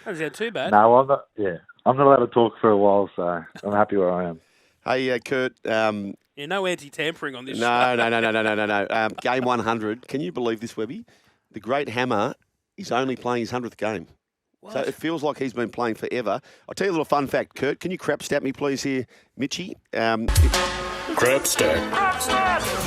Doesn't sound too bad. No, I'm not. Yeah, I'm not allowed to talk for a while, so I'm happy where I am. Hey, Kurt. No anti-tampering on this show. No. Game 100. Can you believe this, Webby? The great Hammer is only playing his 100th game. What? So it feels like he's been playing forever. I'll tell you a little fun fact, Kurt. Can you crap stat me, please, here, Mitchie? Crap stat.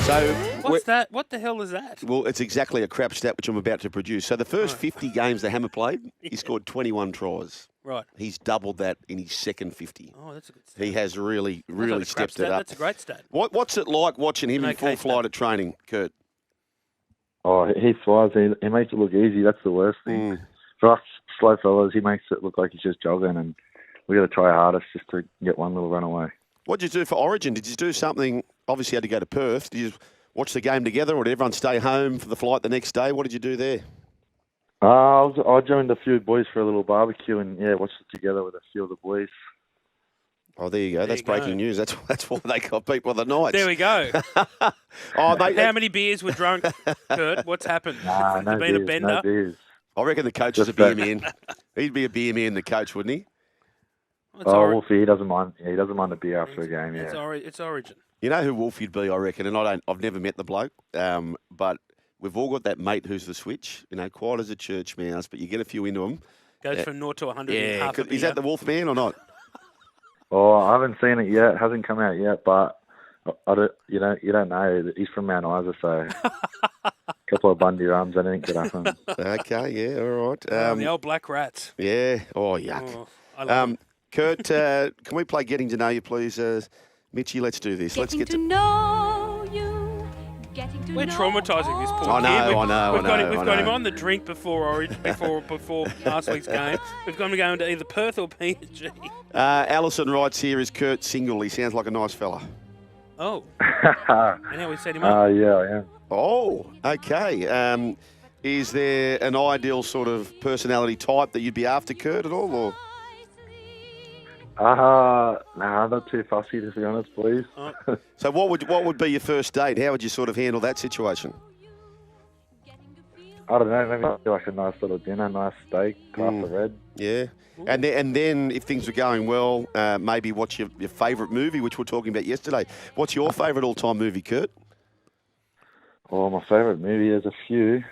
So what's that? What the hell is that? Well, it's exactly a crap stat which I'm about to produce. So the first 50 games the Hammer played, he scored 21 tries. Right. He's doubled that in his second 50. Oh, that's a good stat. He has really stepped it up. That's a great stat. What's it like watching him in full flight at training, Kurt? Oh, he flies. He makes it look easy. That's the worst thing. For us slow fellas, he makes it look like he's just jogging, and we got to try our hardest just to get one little run away. What did you do for Origin? Did you do something? Obviously, you had to go to Perth. Did you watch the game together, or did everyone stay home for the flight the next day? What did you do there? I joined a few boys for a little barbecue, and watched it together with a few of the boys. Oh, there you go. That's breaking news. That's why they got beat by the Knights. There we go. Mate, how many beers were drunk, Kurt? What's happened? Nah, Has there been a bender? No beers. I reckon the coach is a beer man. He'd be a beer man, the coach, wouldn't he? Wolfie, he doesn't mind. Yeah, he doesn't mind a beer after a game. Yeah, it's Origin. You know who Wolfie'd be, I reckon, and I've never met the bloke, but we've all got that mate who's the switch. Quiet as a church mouse, but you get a few into him. Goes from 0 to 100 in half a beer. Is that the Wolf man or not? Oh, I haven't seen it yet. It hasn't come out yet, but I don't. You don't know. He's from Mount Isa, so couple of Bundy runs. I didn't get up on. Okay, yeah, all right. The old black rats. Yeah. Oh, yuck. Oh, I love them. Kurt, can we play Getting to Know You, please? Mitchie, let's do this. Let's get to know you. We're traumatising this poor I know, kid. I know, We've I know, got I him know. on the drink before last week's game. We've got him going to either Perth or PNG. Alison writes here, is Kurt single? He sounds like a nice fella. Oh. And how we set him up. Yeah, I am. Oh, okay. Is there an ideal sort of personality type that you'd be after, Kurt, at all? Or? Nah, not too fussy, to be honest, please. So what would be your first date? How would you sort of handle that situation? I don't know, maybe like a nice little dinner, nice steak, glass of red. Yeah. And then if things are going well, maybe what's your favourite movie, which we were talking about yesterday. What's your favourite all-time movie, Kurt? Oh, my favourite movie, there's a few.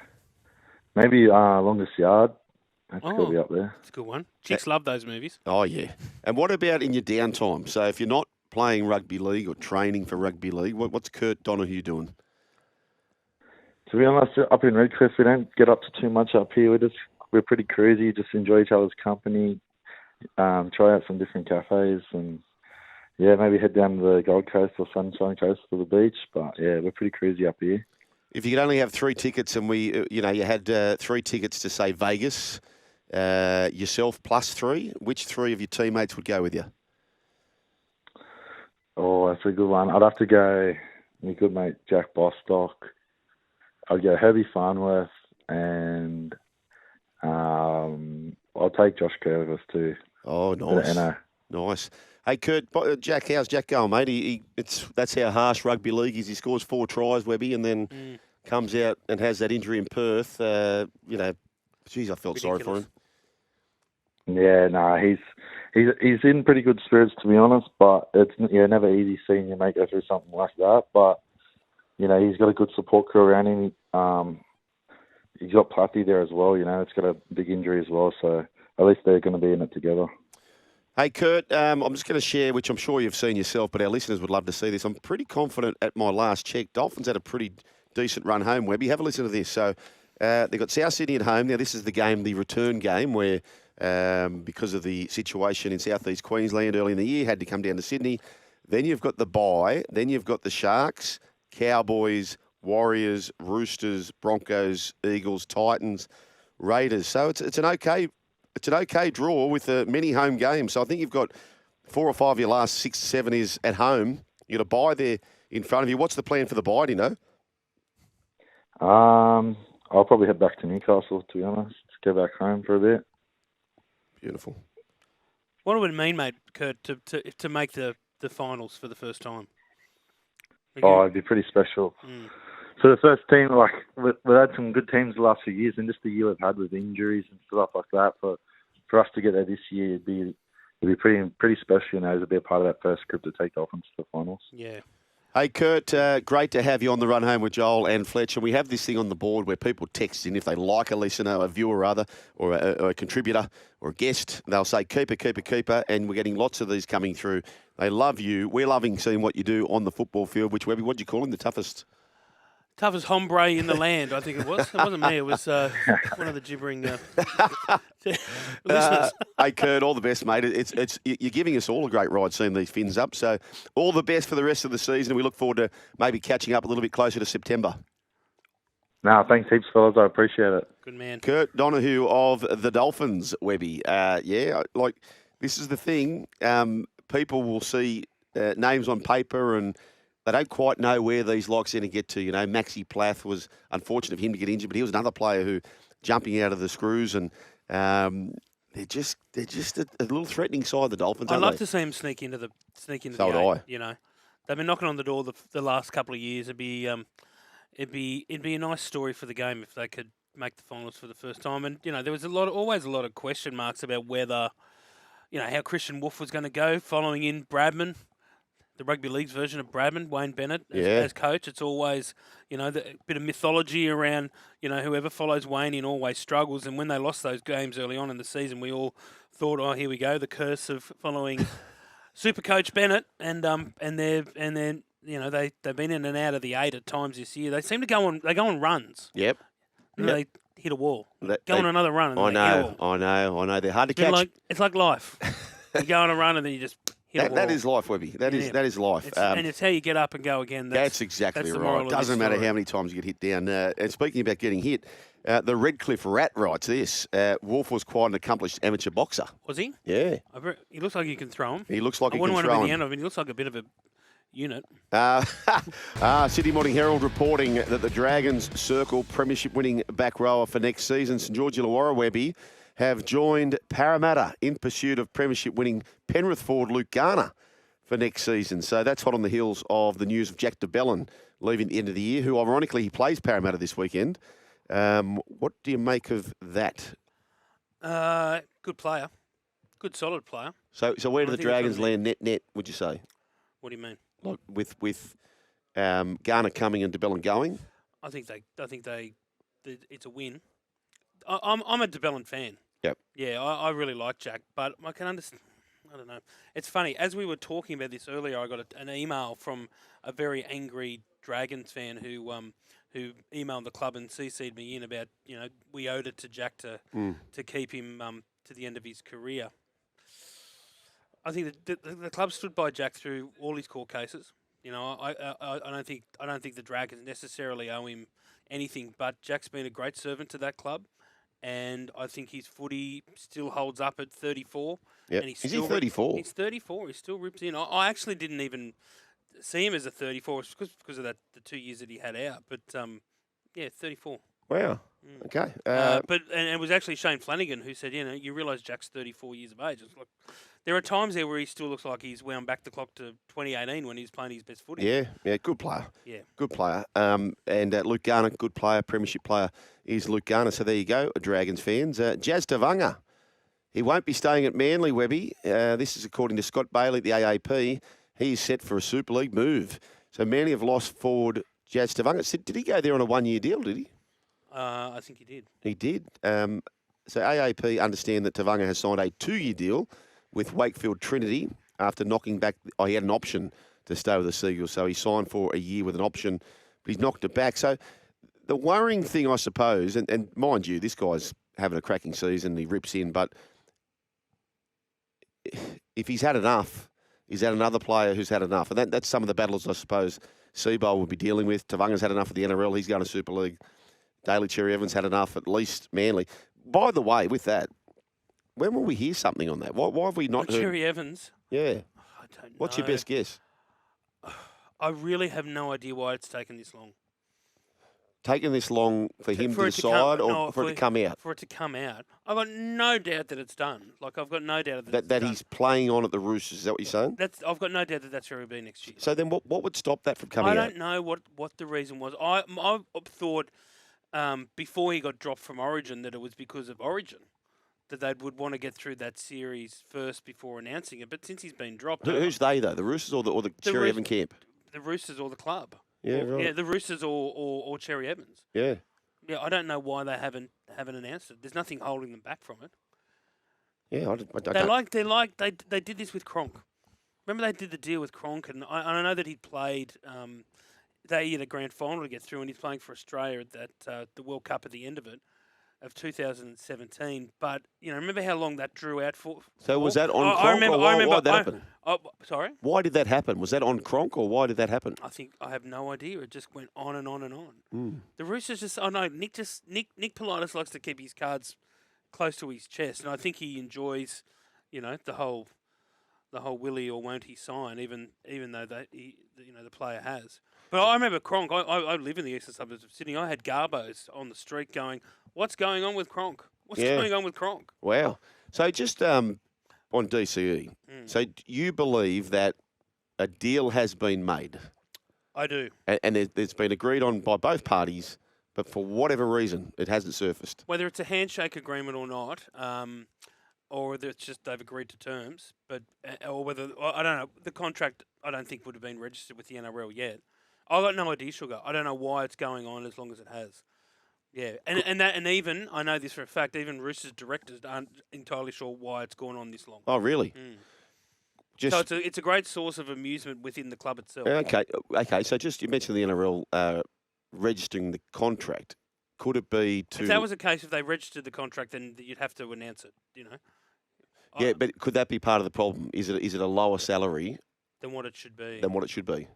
Maybe Longest Yard. That's got to be up there. It's a good one. Chicks love those movies. Oh, yeah. And what about in your downtime? So if you're not playing rugby league or training for rugby league, what's Kurt Donoghoe doing? To be honest, up in Redcliffe, we don't get up to too much up here. We're pretty cruisy, just enjoy each other's company, try out some different cafes, and yeah, maybe head down to the Gold Coast or Sunshine Coast to the beach. But yeah, we're pretty cruisy up here. If you could only have 3 tickets and you had 3 tickets to, say, Vegas, yourself plus 3, which 3 of your teammates would go with you? Oh, that's a good one. I'd have to go my good mate Jack Bostock. I'd go Herbie Farnworth, and I'll take Josh Curvis too. Oh, nice. Nice. Hey, Kurt, Jack, how's Jack going, mate? That's how harsh rugby league is. He scores 4 tries, Webby, and then comes out and has that injury in Perth. Geez, I felt sorry for him. Yeah, he's in pretty good spirits, to be honest, but it's never easy seeing your mate go through something like that. But, he's got a good support crew around him. He's got Platty there as well, it's got a big injury as well, so at least they're going to be in it together. Hey, Kurt, I'm just going to share, which I'm sure you've seen yourself, but our listeners would love to see this. I'm pretty confident at my last check, Dolphins had a pretty decent run home, Webby. Have a listen to this. So they've got South Sydney at home. Now, this is the game, the return game, where because of the situation in southeast Queensland early in the year, had to come down to Sydney. Then you've got the bye. Then you've got the Sharks, Cowboys, Warriors, Roosters, Broncos, Eagles, Titans, Raiders. So it's an okay draw with many home games. So I think you've got 4 or 5 of your last 6 or 7 is at home. You got a bye there in front of you. What's the plan for the bye, do you know? I'll probably head back to Newcastle, to be honest. Go back home for a bit. Beautiful. What would it mean, mate, Kurt, to make the finals for the first time? It'd be pretty special. So the first team, we've had some good teams the last few years, and just the year we've had with injuries and stuff like that. For us to get there this year, it'd be pretty special, to be a part of that first group to take Dolphins to the finals. Yeah. Hey, Kurt, great to have you on the run home with Joel and Fletch. And we have this thing on the board where people text in if they like a listener, a viewer rather, or a contributor or a guest. They'll say, keeper, keeper, keeper. And we're getting lots of these coming through. They love you. We're loving seeing what you do on the football field, which, Webby, what do you call him? The toughest hombre in the land, I think it was. It wasn't me. It was one of the gibbering listeners. Hey, Kurt, all the best, mate. You're giving us all a great ride seeing these fins up. So all the best for the rest of the season. We look forward to maybe catching up a little bit closer to September. No, thanks heaps, fellas. I appreciate it. Good man. Kurt Donoghoe of the Dolphins, Webby. This is the thing. People will see names on paper and they don't quite know where these likes are going to get to. Maxi Plath was unfortunate for him to get injured, but he was another player who jumping out of the screws, and they're just a little threatening side. The Dolphins. I'd love to see him sneak into the game. They've been knocking on the door the last couple of years. It'd be a nice story for the game if they could make the finals for the first time. And there was always a lot of question marks about whether how Kristian Woolf was going to go following in Bradman. The rugby league's version of Bradman, Wayne Bennett, as coach. It's always, the bit of mythology around, whoever follows Wayne in always struggles. And when they lost those games early on in the season, we all thought, oh, here we go, the curse of following Super Coach Bennett. And they're they've been in and out of the 8 at times this year. They seem to go on runs. Yep. And they hit a wall. Go They- on another run. And I they hit a wall. know. They're hard to catch. It's like life. You go on a run and then you just hit a wall. That is life, Webby. That is life. And it's how you get up and go again. That's exactly the right. moral It of this doesn't matter story. how many times you get hit down. And speaking about getting hit, the Redcliffe Rat writes this. Woolf was quite an accomplished amateur boxer. Was he? Yeah. He looks like he can throw him. He looks like I he wouldn't can want him throw in the him. end of him. He looks like a bit of a unit. Sydney Morning Herald reporting that the Dragons circle premiership winning back rower for next season. St George Illawarra, Webby, have joined Parramatta in pursuit of premiership winning Penrith forward Luke Garner for next season. So that's hot on the heels of the news of Jack De Belin leaving at the end of the year, who ironically he plays Parramatta this weekend. What do you make of that? Good player. Good solid player. So where do the I think it's Dragons gonna land net, would you say? What do you mean? Like with Garner coming and De Belin going? I think it's a win. I'm a De Belin fan. Yep. Yeah, I really like Jack, but I can understand. I don't know. It's funny. As we were talking about this earlier, I got an email from a very angry Dragons fan who emailed the club and CC'd me in about we owed it to Jack to keep him to the end of his career. I think the club stood by Jack through all his court cases. I don't think the Dragons necessarily owe him anything, but Jack's been a great servant to that club, and I think his footy still holds up at 34. Yep. And he's Is he still 34? He's 34. He still rips in. I actually didn't even see him as a 34 because of the 2 years that he had out. But 34. Wow. Okay. But it was actually Shane Flanagan who said, you realise Jack's 34 years of age. It's like, there are times there where he still looks like he's wound back the clock to 2018 when he's playing his best footy. Yeah, good player. Yeah. Good player. And Luke Garner, good player, premiership player is Luke Garner. So there you go, Dragons fans. Jazz Tevaga, he won't be staying at Manly, Webby. This is according to Scott Bailey at the AAP. He is set for a Super League move. So Manly have lost forward Jazz Tevaga. Did he go there on a one-year deal, did he? I think he did. He did. So AAP understand that Tevaga has signed a 2-year deal with Wakefield Trinity after knocking back. He had an option to stay with the Seagulls, so he signed for a year with an option, but he's knocked it back. So the worrying thing, I suppose, and mind you, this guy's having a cracking season, he rips in, but if he's had enough, he's had another player who's had enough. And that's some of the battles, I suppose, Seibold will be dealing with. Tavaga's had enough of the NRL. He's going to Super League. Daly Cherry-Evans had enough, at least Manly. By the way, with that, when will we hear something on that? Why have we not heard? Cherry-Evans? Yeah. I don't know. What's your best guess? I really have no idea why it's taken this long. Taken this long for him to decide or for it to come out? For it to come out. I've got no doubt that it's done. Like, I've got no doubt that That he's playing on at the Roosters. Is that what you're saying? I've got no doubt that that's where he'll be next year. So then what would stop that from coming out? I don't know what the reason was. I thought before he got dropped from Origin that it was because of Origin, that they would want to get through that series first before announcing it. But since he's been dropped... Who's they, though? The Roosters or the Cherry-Evans camp? The Roosters or the club. Yeah, right. Yeah, the Roosters or Cherry-Evans. Yeah. Yeah, I don't know why they haven't announced it. There's nothing holding them back from it. Yeah, They did this with Cronk. Remember they did the deal with Cronk, and I know that he played. They had a grand final to get through, and he's playing for Australia at that the World Cup at the end of it, of 2017. But remember how long that drew out for? So was that on Cronk, or why did that happen? Sorry. Why did that happen? Was that on Cronk, or why did that happen? I have no idea. It just went on and on and on. The Roosters just. I know Nick Politis likes to keep his cards close to his chest, and I think he enjoys, the whole Willie or won't he sign, even though the player has. But I remember Cronk. I live in the eastern suburbs of Sydney. I had Garbos on the street going, "What's going on with Cronk? What's going on with Cronk?" Wow. So just on DCE, so you believe that a deal has been made? I do. And there's been agreed on by both parties, but for whatever reason, it hasn't surfaced. Whether it's a handshake agreement or not, or whether it's just they've agreed to terms, or whether I don't know. The contract I don't think would have been registered with the NRL yet. I've got no idea, Sugar. I don't know why it's going on as long as it has. Yeah, and even I know this for a fact. Even Roosters directors aren't entirely sure why it's gone on this long. Oh, really? just So it's a great source of amusement within the club itself. okay. So just you mentioned the NRL registering the contract. Could it be to? If that was the case, if they registered the contract, then you'd have to announce it. Yeah, but could that be part of the problem? Is it a lower salary Than what it should be. than what it should be?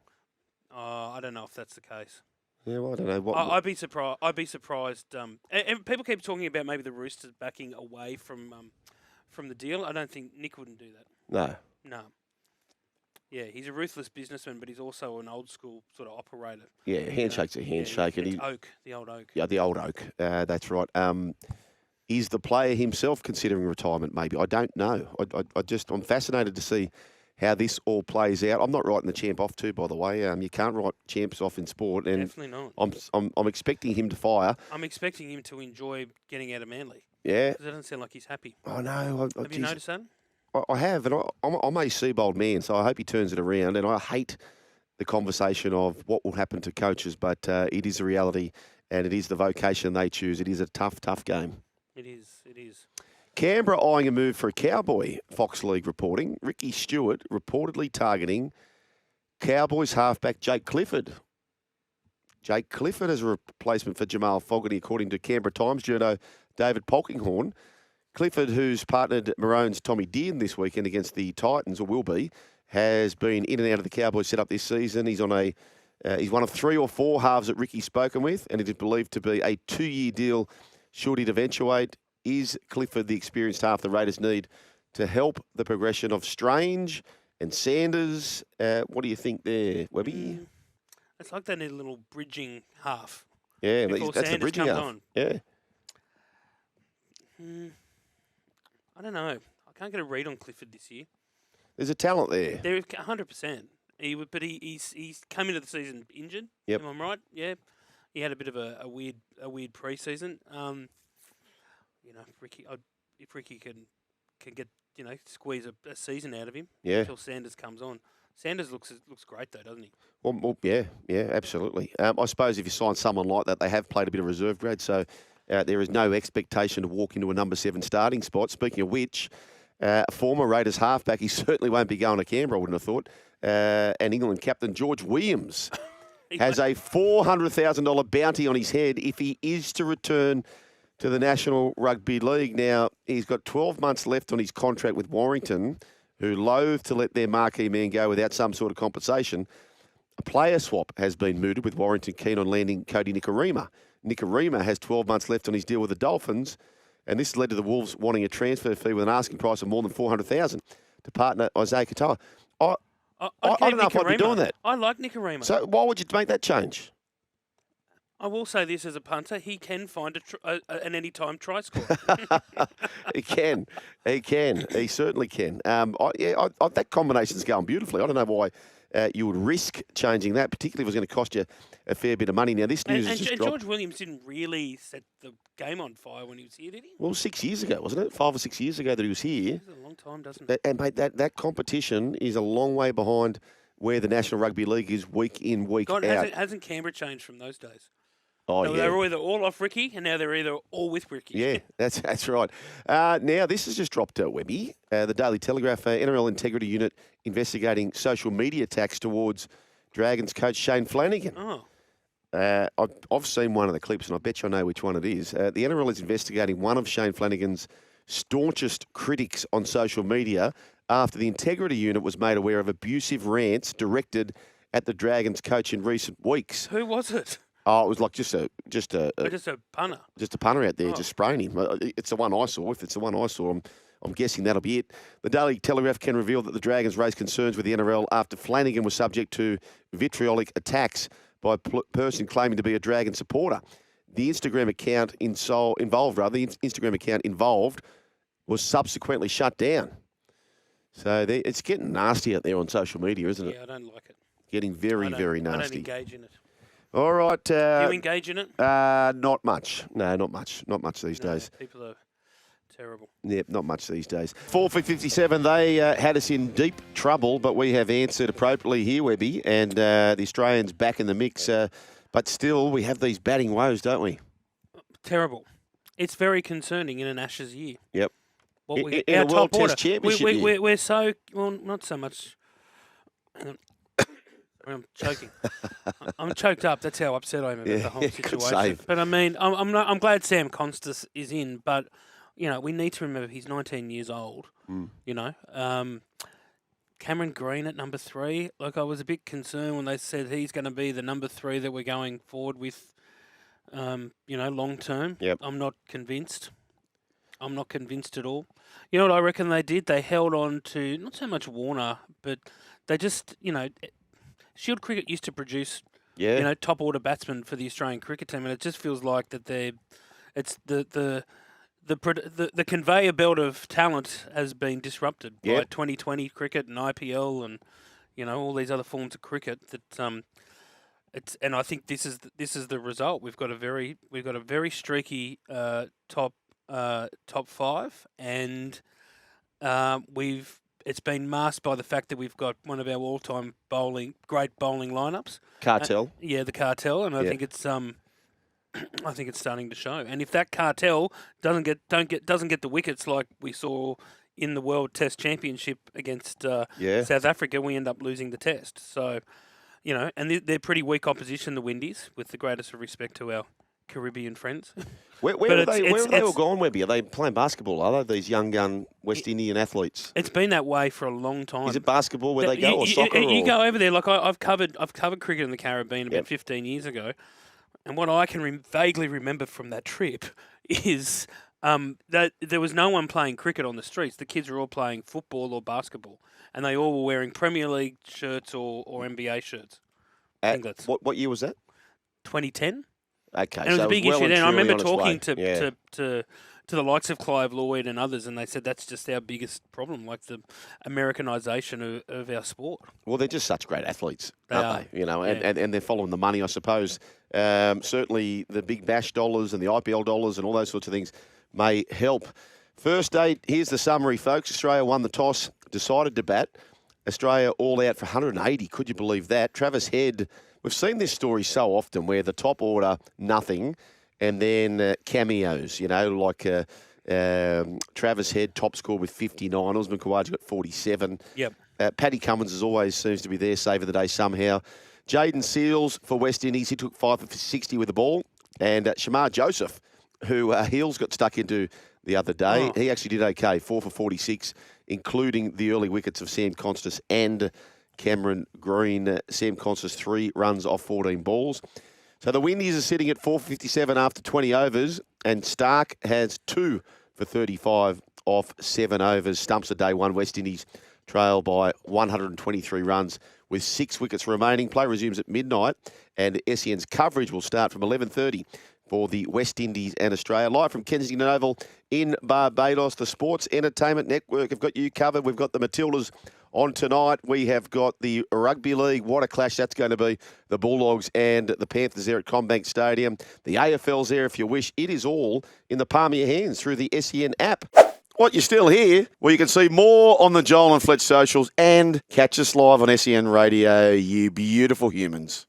I don't know if that's the case. Yeah, well, I don't know. I'd be surprised. I'd be surprised. And people keep talking about maybe the Roosters backing away from the deal. I don't think Nick wouldn't do that. No. No. Yeah, he's a ruthless businessman, but he's also an old school sort of operator. Yeah, handshake's a handshake. It's Oak, the old Oak. Yeah, the old Oak. That's right. Is the player himself considering retirement? Maybe I don't know. I'm fascinated to see how this all plays out. I'm not writing the champ off too, by the way. You can't write champs off in sport, and Definitely not. I'm expecting him to fire. I'm expecting him to enjoy getting out of Manly. Yeah. Because it doesn't sound like he's happy. I know. Have you noticed that? I have, and I'm a Seibold man, so I hope he turns it around. And I hate the conversation of what will happen to coaches, but it is a reality, and it is the vocation they choose. It is a tough, tough game. It is. Canberra eyeing a move for a Cowboy, Fox League reporting. Ricky Stewart reportedly targeting Cowboys halfback Jake Clifford. Jake Clifford as a replacement for Jamal Fogarty, according to Canberra Times journo David Polkinghorne. Clifford, who's partnered Maroon's Tommy Dearn this weekend against the Titans, or will be, has been in and out of the Cowboys setup this season. He's on he's one of 3 or 4 halves that Ricky's spoken with, and it is believed to be a 2-year deal should it eventuate. Is Clifford the experienced half the Raiders need to help the progression of Strange and Sanders? What do you think there, Webby? It's like they need a little bridging half. Yeah, before that's the Sanders bridging comes half. on. Yeah. I don't know. I can't get a read on Clifford this year. There's a talent there. There, 100%. He's come into the season injured. Yep. Am I right? Yeah. He had a bit of a weird pre-season. If Ricky can get squeeze a season out of him until Sanders comes on. Sanders looks great though, doesn't he? Well, yeah, absolutely. I suppose if you sign someone like that, they have played a bit of reserve grade, so there is no expectation to walk into a number 7 starting spot. Speaking of which, former Raiders halfback, he certainly won't be going to Canberra, I wouldn't have thought. And England captain George Williams has a $400,000 bounty on his head if he is to return to the National Rugby League. Now, he's got 12 months left on his contract with Warrington, who loathe to let their marquee man go without some sort of compensation. A player swap has been mooted with Warrington keen on landing Cody Nikorima. Nikorima has 12 months left on his deal with the Dolphins, and this led to the Wolves wanting a transfer fee with an asking price of more than $400,000 to partner Isaiah Katoa. I don't know if I'd be doing that. I like Nikorima. So why would you make that change? I will say this as a punter, he can find an anytime try score. He can. He certainly can. That combination's going beautifully. I don't know why you would risk changing that, particularly if it was going to cost you a fair bit of money. Now, this news has just dropped. George Williams didn't really set the game on fire when he was here, did he? Well, 6 years ago, wasn't it? 5 or 6 years ago that he was here. It's a long time, doesn't it? And, mate, that competition is a long way behind where the National Rugby League is week in, week out. Hasn't Canberra changed from those days? Oh, yeah. They were either all off Ricky, and now they're either all with Ricky. Yeah, that's right. Now, this has just dropped, Webby. The Daily Telegraph, NRL Integrity Unit investigating social media attacks towards Dragons coach Shane Flanagan. Oh. I've seen one of the clips, and I bet you I know which one it is. The NRL is investigating one of Shane Flanagan's staunchest critics on social media after the Integrity Unit was made aware of abusive rants directed at the Dragons coach in recent weeks. Who was it? Oh, it was like just a punter. Just a punter out there, just spraying him. It's the one I saw. If it's the one I saw, I'm guessing that'll be it. The Daily Telegraph can reveal that the Dragons raised concerns with the NRL after Flanagan was subject to vitriolic attacks by a person claiming to be a Dragon supporter. The Instagram account involved was subsequently shut down. So it's getting nasty out there on social media, isn't it? Yeah, I don't like it. Getting very, very nasty. I don't engage in it. All right. Do you engage in it? Not much. No, not much. Not much these days. People are terrible. Yep, not much these days. 4 for 57. They had us in deep trouble, but we have answered appropriately here, Webby, and the Australians back in the mix. But still, we have these batting woes, don't we? Terrible. It's very concerning in an Ashes year. Yep. what we in our a World top order. Test Championship year. We're so well, not so much. I'm choking. I'm choked up. That's how upset I am about the whole good situation. save. But I mean, I'm glad Sam Constas is in. But we need to remember he's 19 years old. Cameron Green at number 3. Like, I was a bit concerned when they said he's going to be the number 3 that we're going forward with. Long term. Yep. I'm not convinced. I'm not convinced at all. You know what I reckon they did? They held on to not so much Warner, but they just, Shield cricket used to produce, top order batsmen for the Australian cricket team, and it just feels like that it's the conveyor belt of talent has been disrupted by 2020 cricket and IPL and all these other forms of cricket that and I think this is the result. We've got a very streaky top 5, and it's been masked by the fact that we've got one of our all-time great bowling lineups. Cartel. The cartel, and I think it's starting to show. And if that cartel doesn't get the wickets like we saw in the World Test Championship against South Africa, we end up losing the test. So, and they're pretty weak opposition, the Windies, with the greatest of respect to our Caribbean friends. Where have they all gone, Webby? Are they playing basketball, are they, these young gun West Indian athletes? It's been that way for a long time. Is it basketball where they go, or soccer? You go over there. Like, I've covered cricket in the Caribbean about 15 years ago, and what I can vaguely remember from that trip is that there was no one playing cricket on the streets. The kids were all playing football or basketball, and they all were wearing Premier League shirts or NBA shirts. I think that's what year was that? 2010. Okay, and it was a big well issue then. I remember talking to to the likes of Clive Lloyd and others, and they said that's just our biggest problem, like the Americanisation of our sport. Well, they're just such great athletes, aren't they? Yeah. And they're following the money, I suppose. Certainly the big bash dollars and the IPL dollars and all those sorts of things may help. First day, here's the summary, folks. Australia won the toss, decided to bat. Australia all out for 180. Could you believe that? Travis Head, we've seen this story so often where the top order, nothing, and then cameos, like Travis Head, top score with 59. Usman Khawaja got 47. Yep. Paddy Cummins always seems to be there, save of the day somehow. Jaden Seals for West Indies, he took 5 for 60 with the ball. And Shamar Joseph, who Heels got stuck into the other day, he actually did okay, 4 for 46, including the early wickets of Sam Constas and Cameron Green. Sam Constas 3 runs off 14 balls. So the Windies are sitting at 457 after 20 overs, and Stark has 2 for 35 off 7 overs. Stumps a day 1. West Indies trail by 123 runs with 6 wickets remaining. Play resumes at midnight, and SEN's coverage will start from 11:30 for the West Indies and Australia. Live from Kensington Oval in Barbados. The Sports Entertainment Network have got you covered. We've got the Matildas on tonight. We have got the Rugby League. What a clash that's going to be. The Bulldogs and the Panthers there at Combank Stadium. The AFL's there if you wish. It is all in the palm of your hands through the SEN app. What, you're still here? Well, you can see more on the Joel and Fletch socials and catch us live on SEN Radio, you beautiful humans.